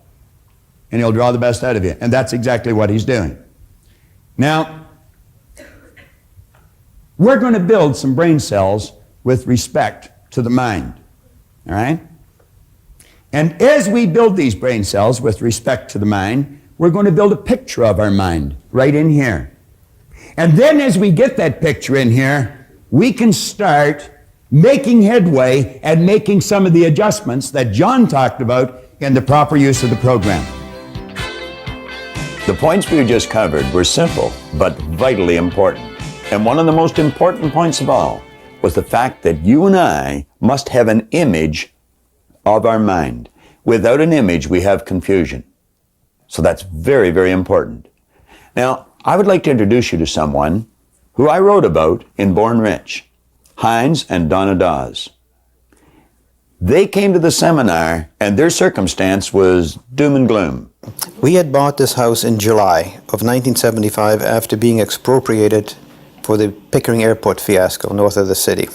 Speaker 2: And he'll draw the best out of you. And that's exactly what he's doing. Now, we're going to build some brain cells with respect to the mind. All right? And as we build these brain cells with respect to the mind, we're going to build a picture of our mind right in here. And then as we get that picture in here, we can start making headway and making some of the adjustments that John talked about in the proper use of the program.
Speaker 7: The points we just covered were simple, but vitally important. And one of the most important points of all was the fact that you and I must have an image of our mind. Without an image, we have confusion. So that's very, very important. Now, I would like to introduce you to someone who I wrote about in Born Rich, Heinz and Donna Dawes. They came to the seminar, and their circumstance was doom and gloom.
Speaker 8: We had bought this house in July of 1975 after being expropriated for the Pickering Airport fiasco north of the city.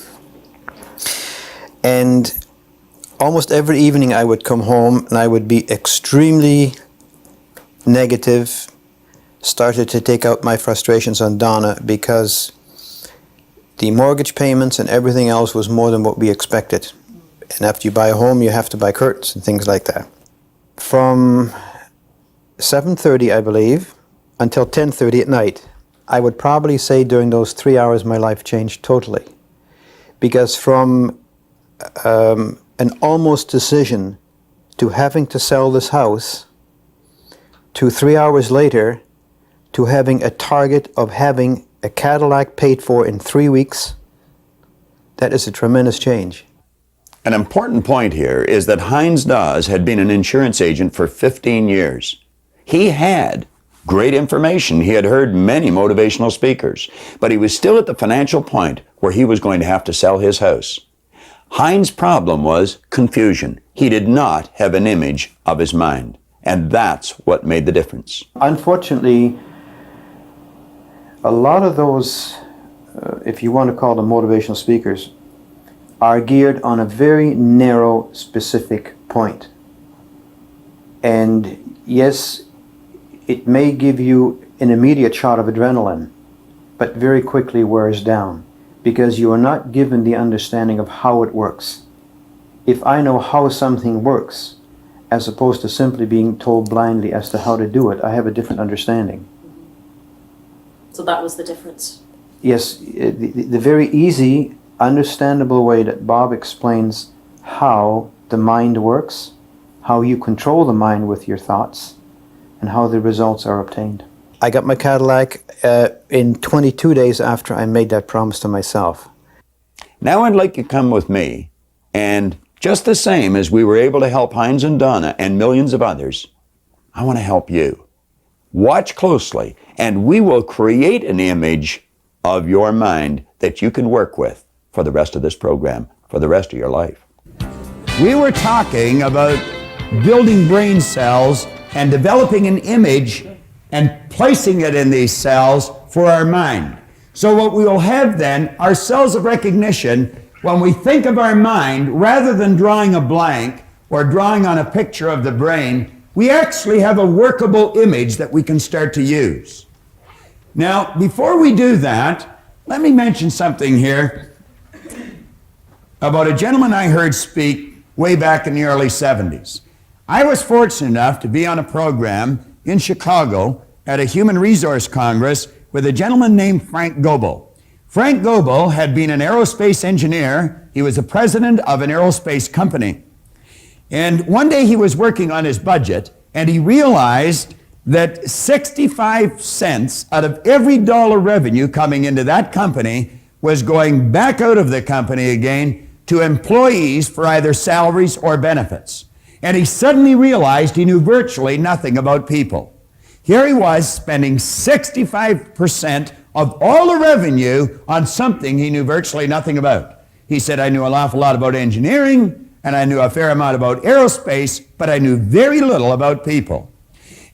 Speaker 8: And almost every evening I would come home and I would be extremely negative, started to take out my frustrations on Donna because the mortgage payments and everything else was more than what we expected. And after you buy a home, you have to buy curtains and things like that. from 7:30, I believe, until 10:30 at night. I would probably say during those 3 hours my life changed totally. Because from an almost decision to having to sell this house to 3 hours later to having a target of having a Cadillac paid for in 3 weeks, that is a tremendous change.
Speaker 2: An important point here is that Heinz Dawes had been an insurance agent for 15 years. He had great information. He had heard many motivational speakers, but he was still at the financial point where he was going to have to sell his house. Heinz's problem was confusion. He did not have an image of his mind, and that's what made the difference.
Speaker 8: Unfortunately, a lot of those, if you want to call them motivational speakers, are geared on a very narrow, specific point. And yes, it may give you an immediate shot of adrenaline, but very quickly wears down because you are not given the understanding of how it works. If I know how something works, as opposed to simply being told blindly as to how to do it, I have a different understanding.
Speaker 9: So that was the difference.
Speaker 8: Yes, the very easy, understandable way that Bob explains how the mind works, how you control the mind with your thoughts, and how the results are obtained. I got my Cadillac in 22 days after I made that promise to myself.
Speaker 2: Now I'd like you to come with me, and just the same as we were able to help Heinz and Donna and millions of others, I want to help you. Watch closely, and we will create an image of your mind that you can work with for the rest of this program, for the rest of your life. We were talking about building brain cells and developing an image and placing it in these cells for our mind. So what we will have then are cells of recognition. When we think of our mind, rather than drawing a blank or drawing on a picture of the brain, we actually have a workable image that we can start to use. Now, before we do that, let me mention something here about a gentleman I heard speak way back in the early 70s. I was fortunate enough to be on a program in Chicago at a Human Resource Congress with a gentleman named Frank Goebel. Frank Goebel had been an aerospace engineer. He was the president of an aerospace company. And one day he was working on his budget, and he realized that 65 cents out of every dollar revenue coming into that company was going back out of the company again to employees for either salaries or benefits. And he suddenly realized he knew virtually nothing about people. Here he was spending 65% of all the revenue on something he knew virtually nothing about. He said, I knew an awful lot about engineering, and I knew a fair amount about aerospace, but I knew very little about people.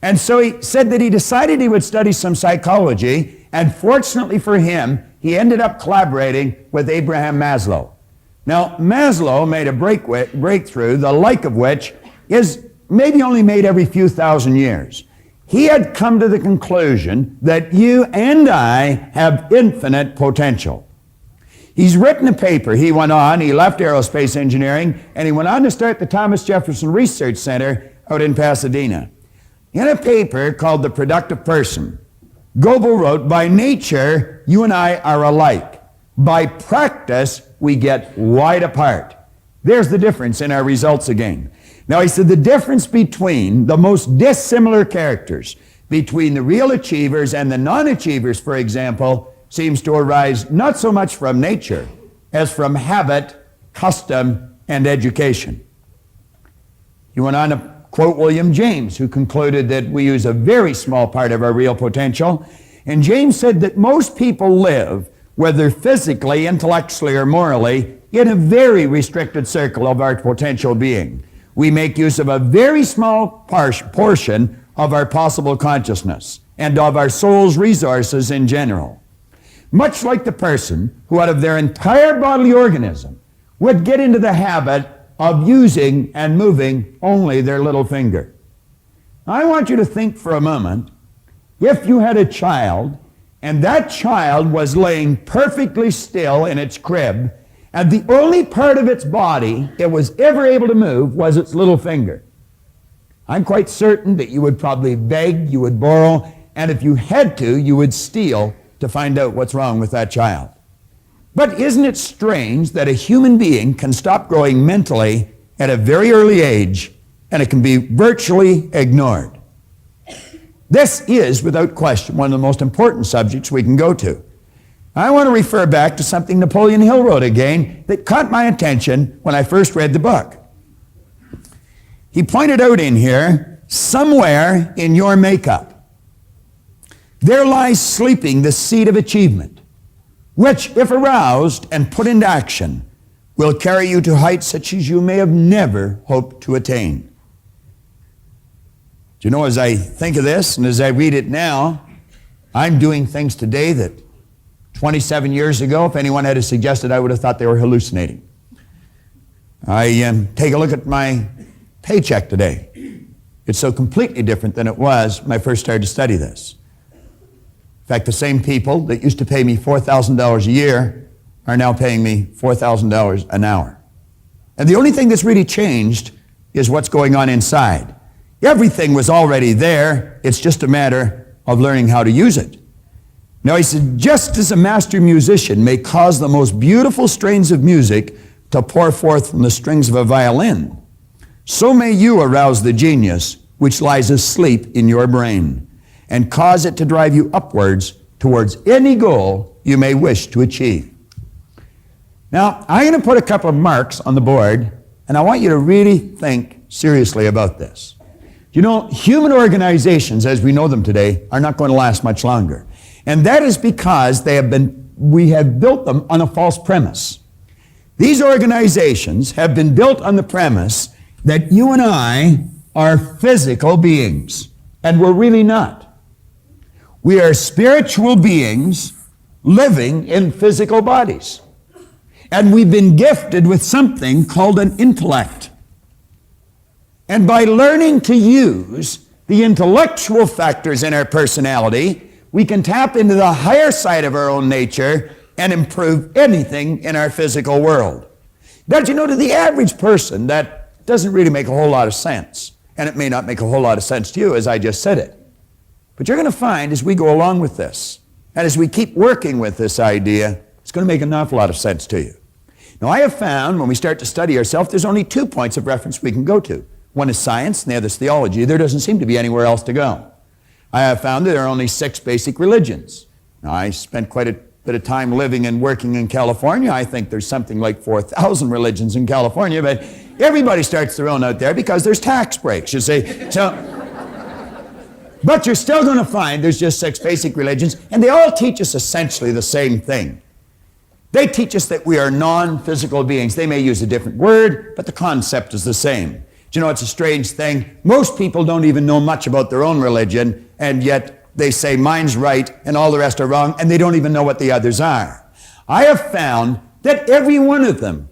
Speaker 2: And so he said that he decided he would study some psychology, and fortunately for him, he ended up collaborating with Abraham Maslow. Now, Maslow made a breakthrough, the like of which is maybe only made every few thousand years. He had come to the conclusion that you and I have infinite potential. He's written a paper. He left aerospace engineering, and he went on to start the Thomas Jefferson Research Center out in Pasadena. In a paper called The Productive Person, Goebel wrote, by nature, you and I are alike. By practice, we get wide apart. There's the difference in our results again. Now, he said the difference between the most dissimilar characters, between the real achievers and the non-achievers, for example, seems to arise not so much from nature as from habit, custom, and education. He went on to quote William James, who concluded that we use a very small part of our real potential. And James said that most people live, whether physically, intellectually, or morally, in a very restricted circle of our potential being. We make use of a very small portion of our possible consciousness and of our soul's resources in general. Much like the person who out of their entire bodily organism would get into the habit of using and moving only their little finger. I want you to think for a moment, if you had a child and that child was laying perfectly still in its crib, and the only part of its body it was ever able to move was its little finger.
Speaker 7: I'm quite certain that you would probably beg, you would borrow, and if you had to, you would steal to find out what's wrong with that child. But isn't it strange that a human being can stop growing mentally at a very early age and it can be virtually ignored? This is, without question, one of the most important subjects we can go to. I want to refer back to something Napoleon Hill wrote again that caught my attention when I first read the book. He pointed out in here, somewhere in your makeup, there lies sleeping the seed of achievement, which, if aroused and put into action, will carry you to heights such as you may have never hoped to attain. Do you know, as I think of this and as I read it now, I'm doing things today that 27 years ago, if anyone had suggested, I would have thought they were hallucinating. I take a look at my paycheck today. It's so completely different than it was when I first started to study this. In fact, the same people that used to pay me $4,000 a year are now paying me $4,000 an hour. And the only thing that's really changed is what's going on inside. Everything was already there. It's just a matter of learning how to use it. Now, he said, just as a master musician may cause the most beautiful strains of music to pour forth from the strings of a violin, so may you arouse the genius which lies asleep in your brain and cause it to drive you upwards towards any goal you may wish to achieve. Now, I'm going to put a couple of marks on the board, and I want you to really think seriously about this. You know, human organizations, as we know them today, are not going to last much longer. And that is because we have built them on a false premise. These organizations have been built on the premise that you and I are physical beings, and we're really not. We are spiritual beings living in physical bodies. And we've been gifted with something called an intellect. And by learning to use the intellectual factors in our personality, we can tap into the higher side of our own nature and improve anything in our physical world. But you know, to the average person, that doesn't really make a whole lot of sense. And it may not make a whole lot of sense to you, as I just said it. But you're going to find as we go along with this, and as we keep working with this idea, it's going to make an awful lot of sense to you. Now, I have found when we start to study ourselves, there's only 2 points of reference we can go to. One is science, and the other is theology. There doesn't seem to be anywhere else to go. I have found that there are only 6 basic religions. Now, I spent quite a bit of time living and working in California. I think there's something like 4,000 religions in California, but everybody starts their own out there because there's tax breaks, you see. But you're still going to find there's just 6 basic religions, and they all teach us essentially the same thing. They teach us that we are non-physical beings. They may use a different word, but the concept is the same. Do you know, it's a strange thing. Most people don't even know much about their own religion, and yet they say mine's right and all the rest are wrong, and they don't even know what the others are. I have found that every one of them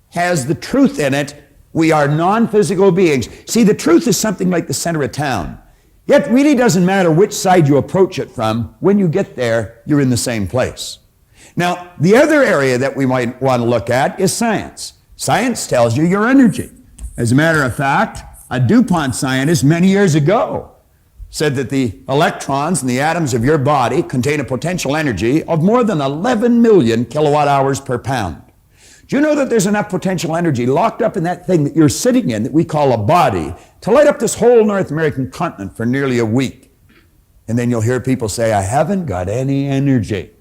Speaker 7: has the truth in it. We are non-physical beings. See, the truth is something like the center of town. It really doesn't matter which side you approach it from. When you get there, you're in the same place. Now, the other area that we might want to look at is science. Science tells you your energy. As a matter of fact, a DuPont scientist many years ago said that the electrons and the atoms of your body contain a potential energy of more than 11 million kilowatt hours per pound. Do you know that there's enough potential energy locked up in that thing that you're sitting in that we call a body to light up this whole North American continent for nearly a week? And then you'll hear people say, I haven't got any energy.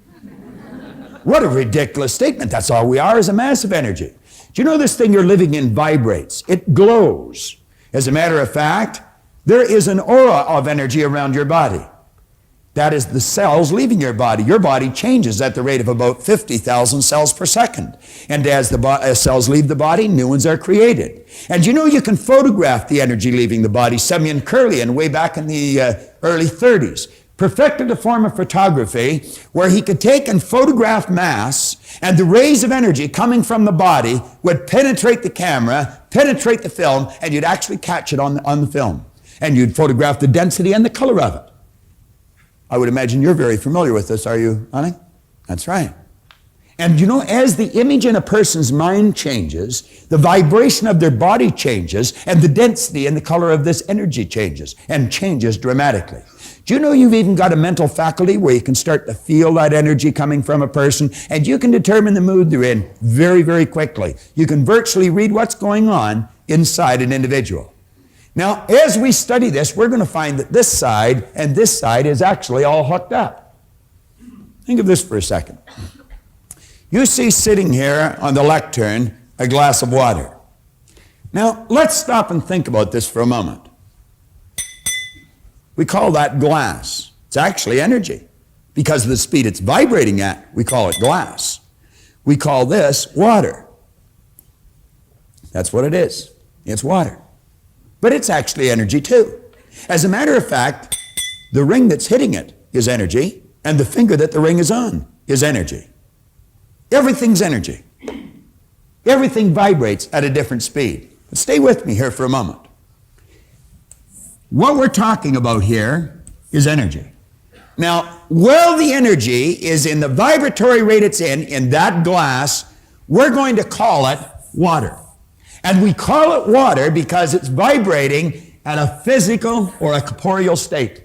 Speaker 7: What a ridiculous statement. That's all we are, is a mass of energy. Do you know this thing you're living in vibrates? It glows. As a matter of fact, there is an aura of energy around your body. That is the cells leaving your body. Your body changes at the rate of about 50,000 cells per second. And as the cells leave the body, new ones are created. And you know you can photograph the energy leaving the body. Semyon Kurlian, way back in the early 30s, perfected a form of photography where he could take and photograph mass, and the rays of energy coming from the body would penetrate the camera, penetrate the film, and you'd actually catch it on the film. And you'd photograph the density and the color of it. I would imagine you're very familiar with this, are you, honey? That's right.
Speaker 2: And you know, as the image in a person's mind changes, the vibration of their body changes, and the density and the color of this energy changes, and changes dramatically. Do you know you've even got a mental faculty where you can start to feel that energy coming from a person, and you can determine the mood they're in very, very quickly. You can virtually read what's going on inside an individual. Now, as we study this, we're going to find that this side and this side is actually all hooked up. Think of this for a second. You see sitting here on the lectern a glass of water. Now, let's stop and think about this for a moment. We call that glass. It's actually energy. Because of the speed it's vibrating at, we call it glass. We call this water. That's what it is. It's water. But it's actually energy too. As a matter of fact, the ring that's hitting it is energy, and the finger that the ring is on is energy. Everything's energy. Everything vibrates at a different speed. But stay with me here for a moment. What we're talking about here is energy. Now, while the energy is in the vibratory rate it's in that glass, we're going to call it water. And we call it water because it's vibrating at a physical or a corporeal state.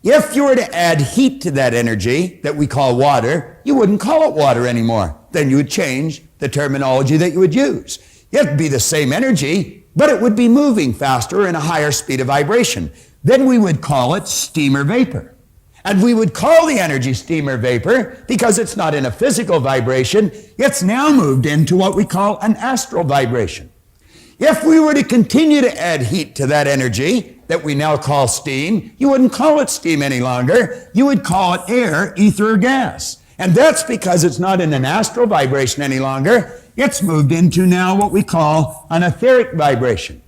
Speaker 2: If you were to add heat to that energy that we call water, you wouldn't call it water anymore. Then you would change the terminology that you would use. It'd be the same energy, but it would be moving faster and a higher speed of vibration. Then we would call it steam or vapor. And we would call the energy steam or vapor because it's not in a physical vibration. It's now moved into what we call an astral vibration. If we were to continue to add heat to that energy that we now call steam, you wouldn't call it steam any longer. You would call it air, ether, or gas. And that's because it's not in an astral vibration any longer. It's moved into now what we call an etheric vibration.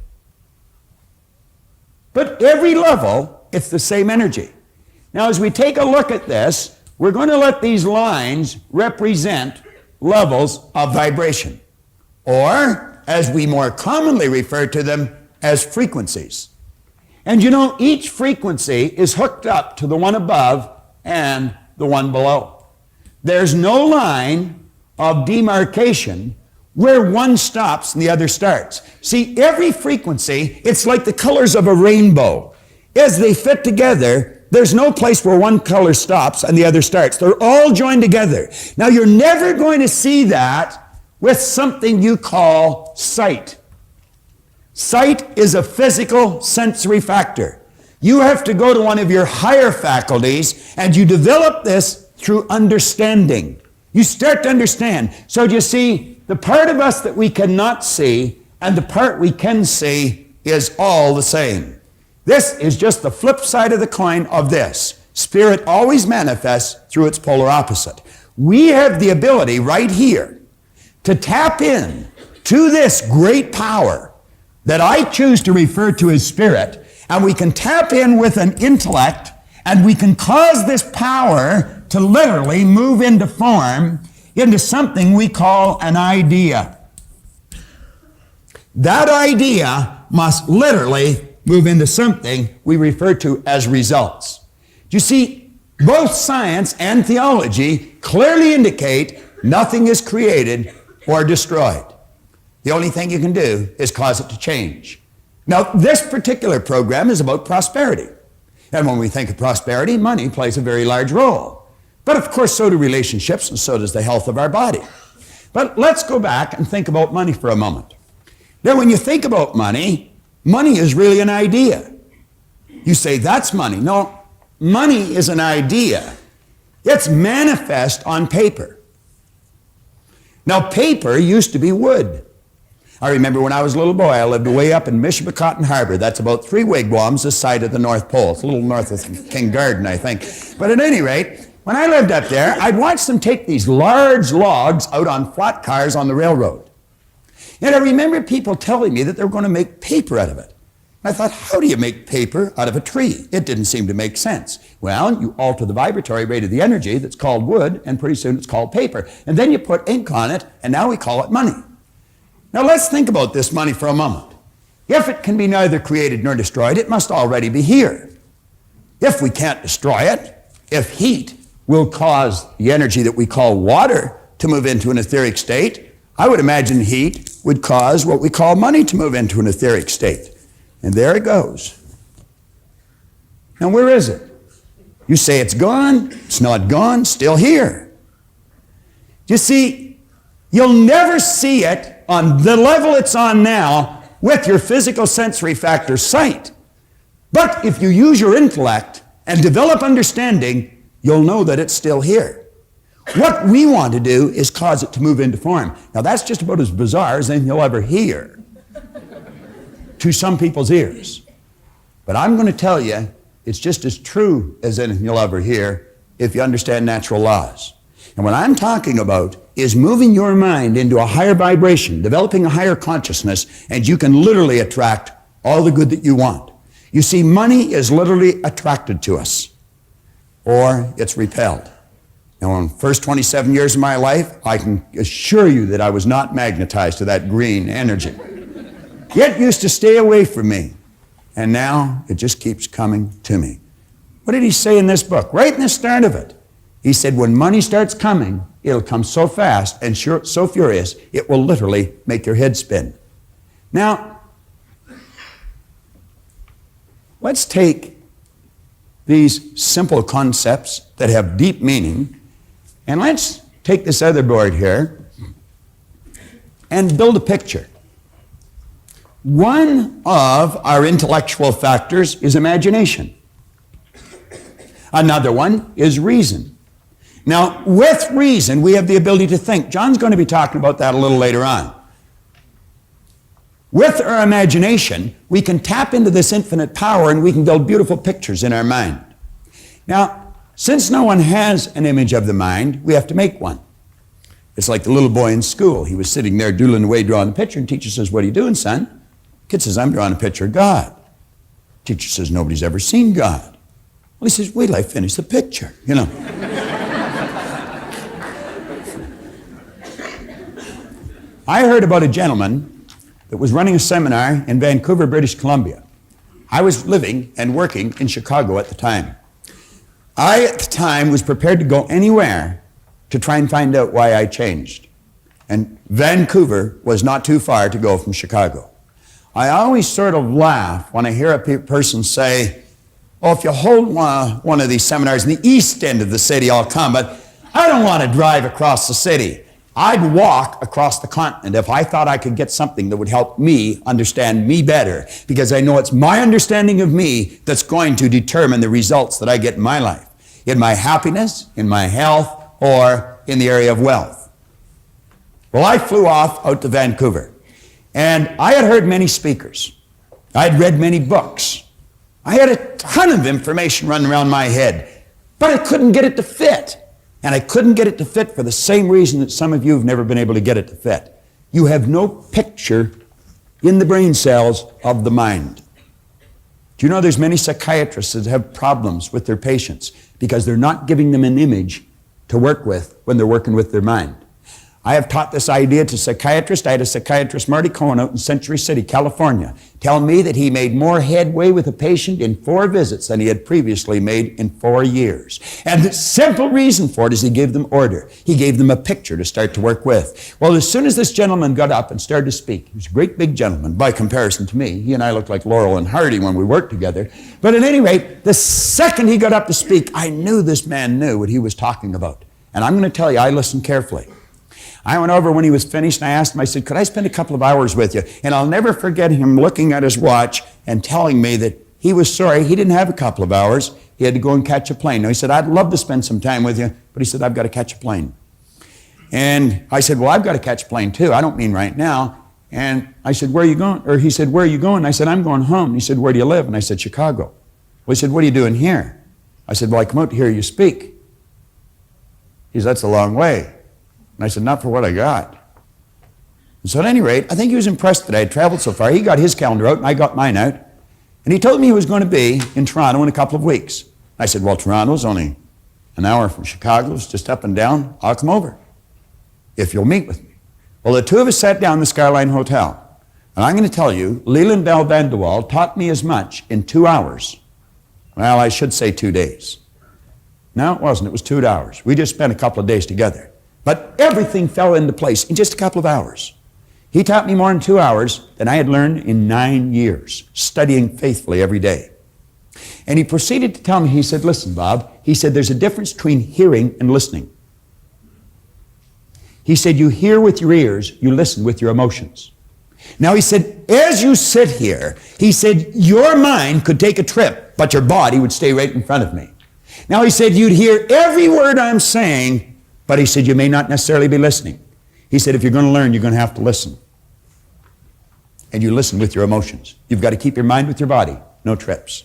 Speaker 2: But every level, it's the same energy. Now, as we take a look at this, we're going to let these lines represent levels of vibration, or, as we more commonly refer to them, as frequencies. And you know, each frequency is hooked up to the one above and the one below. There's no line of demarcation where one stops and the other starts. See, every frequency, it's like the colors of a rainbow. As they fit together, there's no place where one color stops and the other starts. They're all joined together. Now, you're never going to see that with something you call sight. Sight is a physical sensory factor. You have to go to one of your higher faculties, and you develop this through understanding. You start to understand. So you see, the part of us that we cannot see and the part we can see is all the same. This is just the flip side of the coin of this. Spirit always manifests through its polar opposite. We have the ability right here to tap in to this great power that I choose to refer to as spirit, and we can tap in with an intellect, and we can cause this power to literally move into form, into something we call an idea. That idea must literally move into something we refer to as results. You see, both science and theology clearly indicate nothing is created or destroyed. The only thing you can do is cause it to change. Now, this particular program is about prosperity. And when we think of prosperity, money plays a very large role. But of course, so do relationships, and so does the health of our body. But let's go back and think about money for a moment. Now, when you think about money, money is really an idea. You say, that's money. No, money is an idea. It's manifest on paper. Now, paper used to be wood. I remember when I was a little boy, I lived way up in Michipicoten Harbor. That's about 3 wigwams this side of the North Pole. It's a little north of King Garden, I think. But at any rate, when I lived up there, I'd watch them take these large logs out on flat cars on the railroad. And I remember people telling me that they were going to make paper out of it. I thought, how do you make paper out of a tree? It didn't seem to make sense. Well, you alter the vibratory rate of the energy that's called wood, and pretty soon it's called paper. And then you put ink on it, and now we call it money. Now let's think about this money for a moment. If it can be neither created nor destroyed, it must already be here. If we can't destroy it, if heat will cause the energy that we call water
Speaker 7: to move into an etheric state. I would imagine heat would cause what we call money to move into an etheric state. And there it goes. Now, where is it? You say it's gone. It's not gone. Still here. You see, you'll never see it on the level it's on now with your physical sensory factor sight. But if you use your intellect and develop understanding, you'll know that it's still here. What we want to do is cause it to move into form. Now, that's just about as bizarre as anything you'll ever hear to some people's ears. But I'm going to tell you, it's just as true as anything you'll ever hear if you understand natural laws. And what I'm talking about is moving your mind into a higher vibration, developing a higher consciousness, and you can literally attract all the good that you want. You see, money is literally attracted to us, or it's repelled. Now, in the first 27 years of my life, I can assure you that I was not magnetized to that green energy. It used to stay away from me, and now it just keeps coming to me. What did he say in this book? Right in the start of it, he said, when money starts coming, it'll come so fast and so furious, it will literally make your head spin. Now, let's take these simple concepts that have deep meaning, and let's take this other board here and build a picture. One of our intellectual factors is imagination. Another one is reason. Now, with reason, we have the ability to think. John's going to be talking about that a little later on. With our imagination, we can tap into this infinite power and we can build beautiful pictures in our mind. Now, since no one has an image of the mind, we have to make one. It's like the little boy in school. He was sitting there doodling away, drawing the picture, and teacher says, "What are you doing, son?" Kid says, "I'm drawing a picture of God." Teacher says, "Nobody's ever seen God." Well, he says, "Wait till I finish the picture," you know. I heard about a gentleman that was running a seminar in Vancouver, British Columbia. I was living and working in Chicago at the time. I, at the time, was prepared to go anywhere to try and find out why I changed. And Vancouver was not too far to go from Chicago. I always sort of laugh when I hear a person say, "Oh, if you hold one of these seminars in the east end of the city, I'll come, but I don't want to drive across the city. I'd walk across the continent if I thought I could get something that would help me understand me better, because I know it's my understanding of me that's going to determine the results that I get in my life, in my happiness, in my health, or in the area of wealth." Well, I flew off out to Vancouver, and I had heard many speakers. I'd read many books. I had a ton of information running around my head, but I couldn't get it to fit. And I couldn't get it to fit for the same reason that some of you have never been able to get it to fit. You have no picture in the brain cells of the mind. Do you know there's many psychiatrists that have problems with their patients because they're not giving them an image to work with when they're working with their mind? I have taught this idea to psychiatrists. I had a psychiatrist, Marty Cohen, out in Century City, California, tell me that he made more headway with a patient in 4 visits than he had previously made in 4 years. And the simple reason for it is he gave them order. He gave them a picture to start to work with. Well, as soon as this gentleman got up and started to speak, he was a great big gentleman by comparison to me. He and I looked like Laurel and Hardy when we worked together. But at any rate, the second he got up to speak, I knew this man knew what he was talking about. And I'm going to tell you, I listened carefully. I went over when he was finished and I asked him, I said, "Could I spend a couple of hours with you?" And I'll never forget him looking at his watch and telling me that he was sorry he didn't have a couple of hours. He had to go and catch a plane. Now, he said, "I'd love to spend some time with you," but he said, "I've got to catch a plane." And I said, "Well, I've got to catch a plane too. I don't mean right now." And I said, "Where are you going?" Or he said, "Where are you going?" I said, "I'm going home." He said, "Where do you live?" And I said, "Chicago." Well, he said, "What are you doing here?" I said, "Well, I come out to hear you speak." He said, "That's a long way." And I said, "Not for what I got." And so at any rate, I think he was impressed that I had traveled so far. He got his calendar out and I got mine out. And he told me he was going to be in Toronto in a couple of weeks. I said, "Well, Toronto's only an hour from Chicago. It's just up and down. I'll come over if you'll meet with me." Well, the two of us sat down in the Skyline Hotel. And I'm going to tell you, Leland Bell Van de Waal taught me as much in 2 hours. Well, I should say 2 days. No, it wasn't. It was 2 hours. We just spent a couple of days together. But everything fell into place in just a couple of hours. He taught me more in 2 hours than I had learned in 9 years, studying faithfully every day. And he proceeded to tell me, he said, listen, Bob, he said, there's a difference between hearing and listening. He said, you hear with your ears, you listen with your emotions. Now, he said, as you sit here, he said, your mind could take a trip, but your body would stay right in front of me. Now, he said, you'd hear every word I'm saying, but he said, you may not necessarily be listening. He said, if you're going to learn, you're going to have to listen. And you listen with your emotions. You've got to keep your mind with your body, no trips.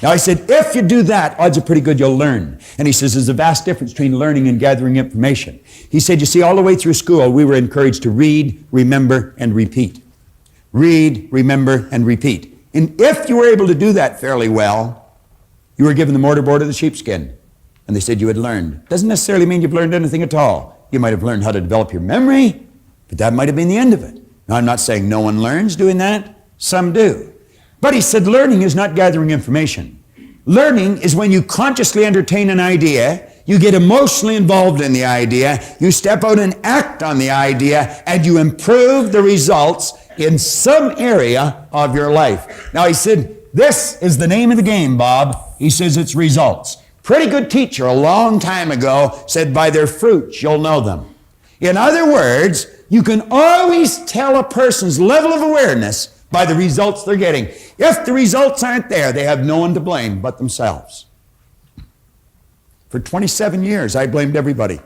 Speaker 7: Now, he said, if you do that, odds are pretty good you'll learn. And he says, there's a vast difference between learning and gathering information. He said, you see, all the way through school, we were encouraged to read, remember, and repeat. Read, remember, and repeat. And if you were able to do that fairly well, you were given the mortarboard of the sheepskin. And they said you had learned. Doesn't necessarily mean you've learned anything at all. You might have learned how to develop your memory, but that might have been the end of it. Now, I'm not saying no one learns doing that. Some do. But he said learning is not gathering information. Learning is when you consciously entertain an idea, you get emotionally involved in the idea, you step out and act on the idea, and you improve the results in some area of your life. Now, he said, this is the name of the game, Bob. He says it's results. Pretty good teacher a long time ago said, by their fruits you'll know them. In other words, you can always tell a person's level of awareness by the results they're getting. If the results aren't there, they have no one to blame but themselves. For 27 years, I blamed everybody.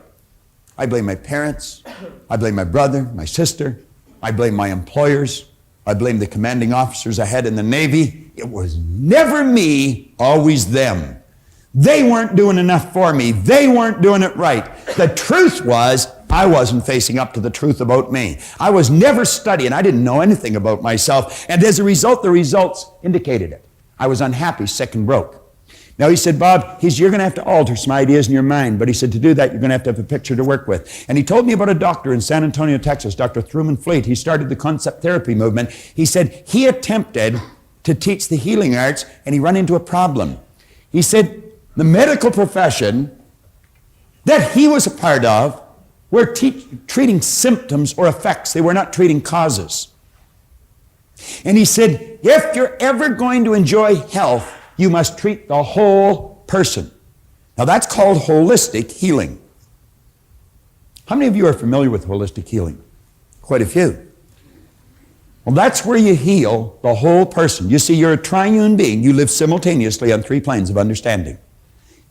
Speaker 7: I blamed my parents. I blamed my brother, my sister. I blamed my employers. I blamed the commanding officers I had in the Navy. It was never me, always them. They weren't doing enough for me. They weren't doing it right. The truth was, I wasn't facing up to the truth about me. I was never studying. I didn't know anything about myself. And as a result, the results indicated it. I was unhappy, sick, and broke. Now, he said, Bob, you're going to have to alter some ideas in your mind. But he said, to do that, you're going to have a picture to work with. And he told me about a doctor in San Antonio, Texas, Dr. Truman Fleet. He started the concept therapy movement. He said he attempted to teach the healing arts, and he ran into a problem. He said the medical profession that he was a part of were treating symptoms or effects. They were not treating causes. And he said, if you're ever going to enjoy health, you must treat the whole person. Now, that's called holistic healing. How many of you are familiar with holistic healing? Quite a few. Well, that's where you heal the whole person. You see, you're a triune being. You live simultaneously on 3 planes of understanding.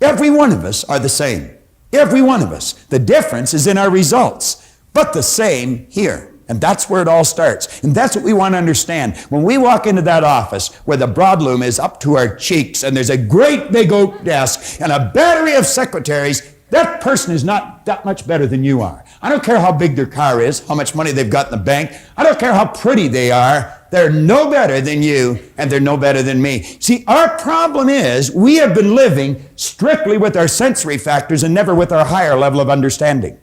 Speaker 7: Every one of us are the same. Every one of us. The difference is in our results, but the same here. And that's where it all starts. And that's what we want to understand. When we walk into that office where the broadloom is up to our cheeks and there's a great big oak desk and a battery of secretaries, that person is not that much better than you are. I don't care how big their car is, how much money they've got in the bank. I don't care how pretty they are. They're no better than you, and they're no better than me. See, our problem is we have been living strictly with our sensory factors and never with our higher level of understanding.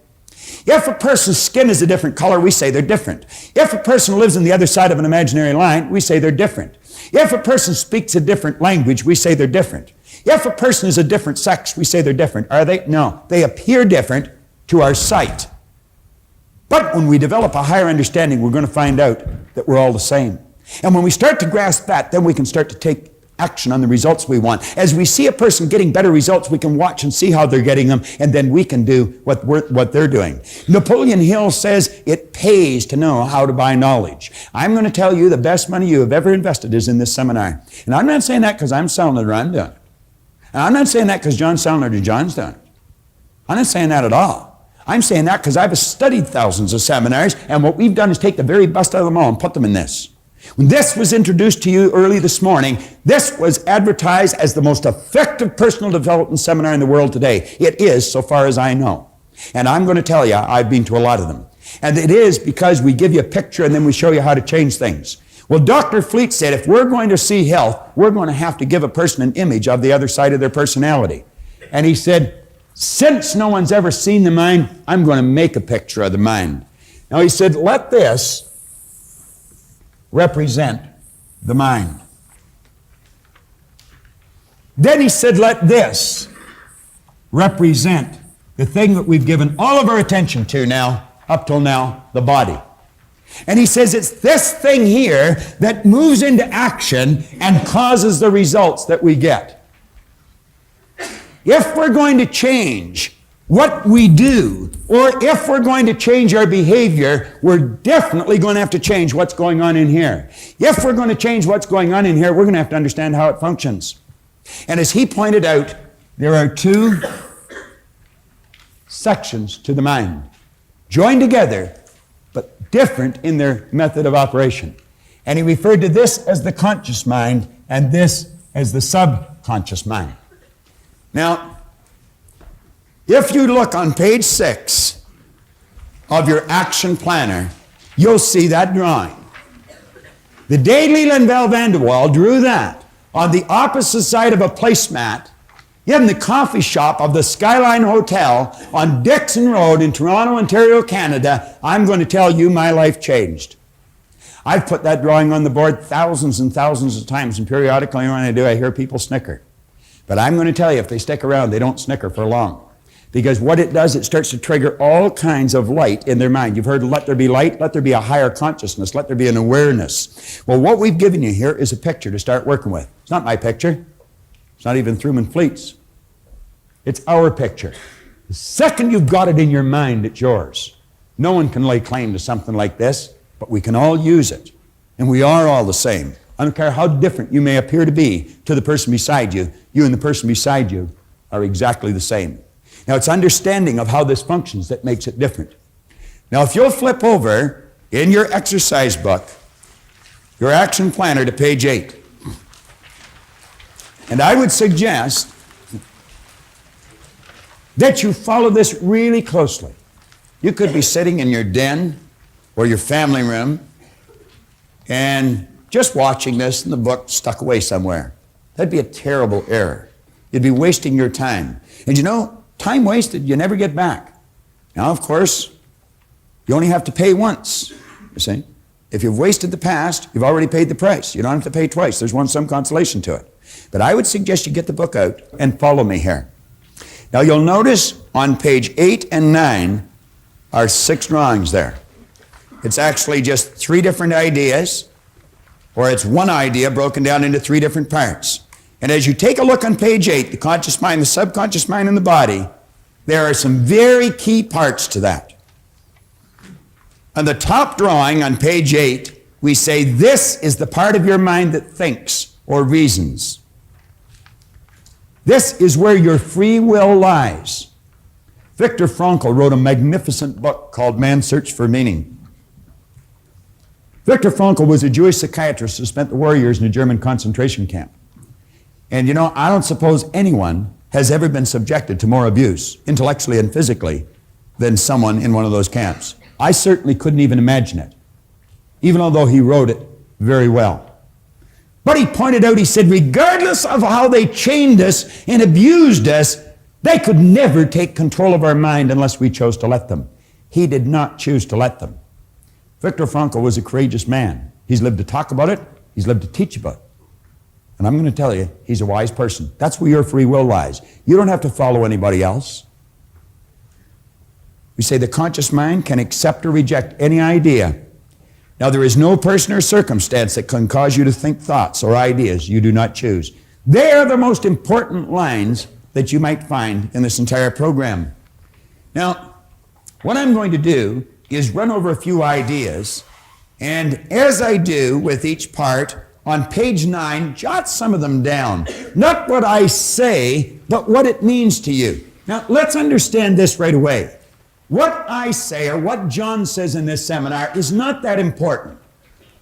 Speaker 7: If a person's skin is a different color, we say they're different. If a person lives on the other side of an imaginary line, we say they're different. If a person speaks a different language, we say they're different. If a person is a different sex, we say they're different. Are they? No. They appear different to our sight. But when we develop a higher understanding, we're going to find out that we're all the same. And when we start to grasp that, then we can start to take action on the results we want. As we see a person getting better results, we can watch and see how they're getting them, and then we can do what they're doing. Napoleon Hill says it pays to know how to buy knowledge. I'm going to tell you the best money you have ever invested is in this seminar. And I'm not saying that because I'm selling it or I'm doing it. And I'm not saying that because John's selling it or John's doing it. I'm not saying that at all. I'm saying that because I've studied thousands of seminars, and what we've done is take the very best out of them all and put them in this. When this was introduced to you early this morning, this was advertised as the most effective personal development seminar in the world today. It is, so far as I know. And I'm going to tell you, I've been to a lot of them. And it is because we give you a picture and then we show you how to change things. Well, Dr. Fleet said if we're going to see health, we're going to have to give a person an image of the other side of their personality. And he said, since no one's ever seen the mind, I'm going to make a picture of the mind. Now he said, let this represent the mind. Then he said, let this represent the thing that we've given all of our attention to now, up till now, the body. And he says it's this thing here that moves into action and causes the results that we get. If we're going to change what we do, or if we're going to change our behavior, we're definitely going to have to change what's going on in here. If we're going to change what's going on in here, we're going to have to understand how it functions. And as he pointed out, there are two sections to the mind, joined together, but different in their method of operation. And he referred to this as the conscious mind and this as the subconscious mind. Now, if you look on page 6 of your action planner, you'll see that drawing. The day Leland Val Vanderwall drew that on the opposite side of a placemat in the coffee shop of the Skyline Hotel on Dixon Road in Toronto, Ontario, Canada, I'm going to tell you my life changed. I've put that drawing on the board thousands and thousands of times, and periodically when I do, I hear people snicker. But I'm going to tell you, if they stick around, they don't snicker for long. Because what it does, it starts to trigger all kinds of light in their mind. You've heard, let there be light, let there be a higher consciousness, let there be an awareness. Well, what we've given you here is a picture to start working with. It's not my picture. It's not even Truman Fleet's. It's our picture. The second you've got it in your mind, it's yours. No one can lay claim to something like this, but we can all use it. And we are all the same. I don't care how different you may appear to be to the person beside you, you and the person beside you are exactly the same. Now, it's understanding of how this functions that makes it different. Now, if you'll flip over in your exercise book, your action planner to page 8, and I would suggest that you follow this really closely. You could be sitting in your den or your family room and just watching this and the book stuck away somewhere. That'd be a terrible error. You'd be wasting your time. And you know, time wasted, you never get back. Now, of course, you only have to pay once, you see. If you've wasted the past, you've already paid the price. You don't have to pay twice. There's some consolation to it. But I would suggest you get the book out and follow me here. Now, you'll notice on page 8 and 9 are 6 drawings there. It's actually just 3 different ideas, or it's one idea broken down into 3 different parts. And as you take a look on page 8, the conscious mind, the subconscious mind, and the body, there are some very key parts to that. On the top drawing on page 8, we say this is the part of your mind that thinks or reasons. This is where your free will lies. Viktor Frankl wrote a magnificent book called Man's Search for Meaning. Viktor Frankl was a Jewish psychiatrist who spent the war years in a German concentration camp. And you know, I don't suppose anyone has ever been subjected to more abuse, intellectually and physically, than someone in one of those camps. I certainly couldn't even imagine it, even although he wrote it very well. But he pointed out, he said, regardless of how they chained us and abused us, they could never take control of our mind unless we chose to let them. He did not choose to let them. Viktor Frankl was a courageous man. He's lived to talk about it. He's lived to teach about it. And I'm going to tell you, he's a wise person. That's where your free will lies. You don't have to follow anybody else. We say the conscious mind can accept or reject any idea. Now, there is no person or circumstance that can cause you to think thoughts or ideas you do not choose. They are the most important lines that you might find in this entire program. Now, what I'm going to do is run over a few ideas, and as I do with each part, on page 9, jot some of them down. Not what I say, but what it means to you. Now, let's understand this right away. What I say, or what John says in this seminar, is not that important.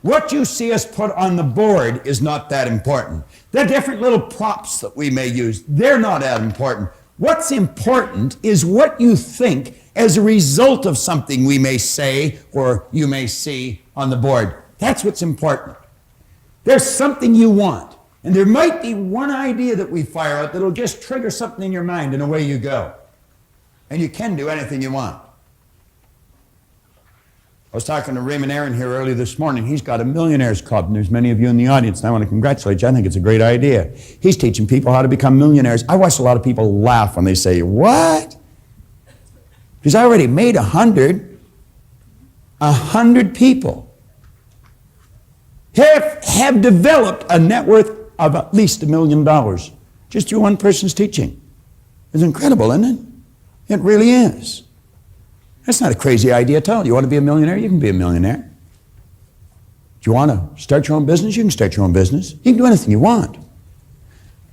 Speaker 7: What you see us put on the board is not that important. The different little props that we may use, they're not that important. What's important is what you think as a result of something we may say or you may see on the board. That's what's important. There's something you want, and there might be one idea that we fire out that'll just trigger something in your mind, and away you go. And you can do anything you want. I was talking to Raymond Aaron here earlier this morning. He's got a millionaires club, and there's many of you in the audience, and I want to congratulate you. I think it's a great idea. He's teaching people how to become millionaires. I watch a lot of people laugh when they say, "What?" He's already made 100 people have developed a net worth of at least $1 million just through one person's teaching. It's incredible, isn't it? It really is. That's not a crazy idea at all. You want to be a millionaire? You can be a millionaire. Do you want to start your own business? You can start your own business. You can do anything you want.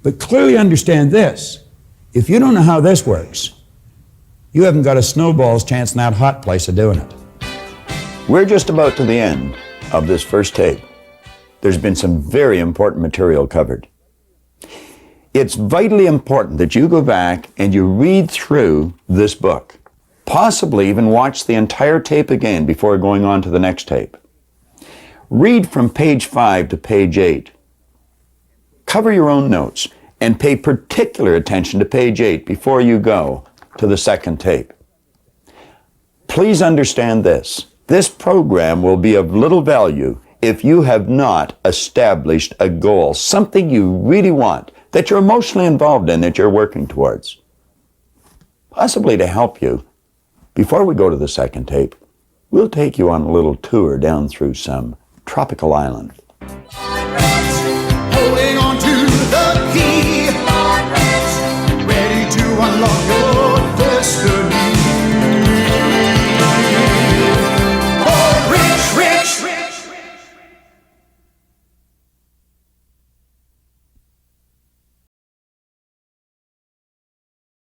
Speaker 7: But clearly understand this. If you don't know how this works, you haven't got a snowball's chance in that hot place of doing it.
Speaker 2: We're just about to the end of this first tape. There's been some very important material covered. It's vitally important that you go back and you read through this book. Possibly even watch the entire tape again before going on to the next tape. Read from page 5 to page 8. Cover your own notes and pay particular attention to page 8 before you go to the second tape. Please understand this. This program will be of little value if you have not established a goal, something you really want, that you're emotionally involved in, that you're working towards. Possibly to help you, before we go to the second tape, we'll take you on a little tour down through some tropical island.
Speaker 1: Holding on to the key, ready to unlock your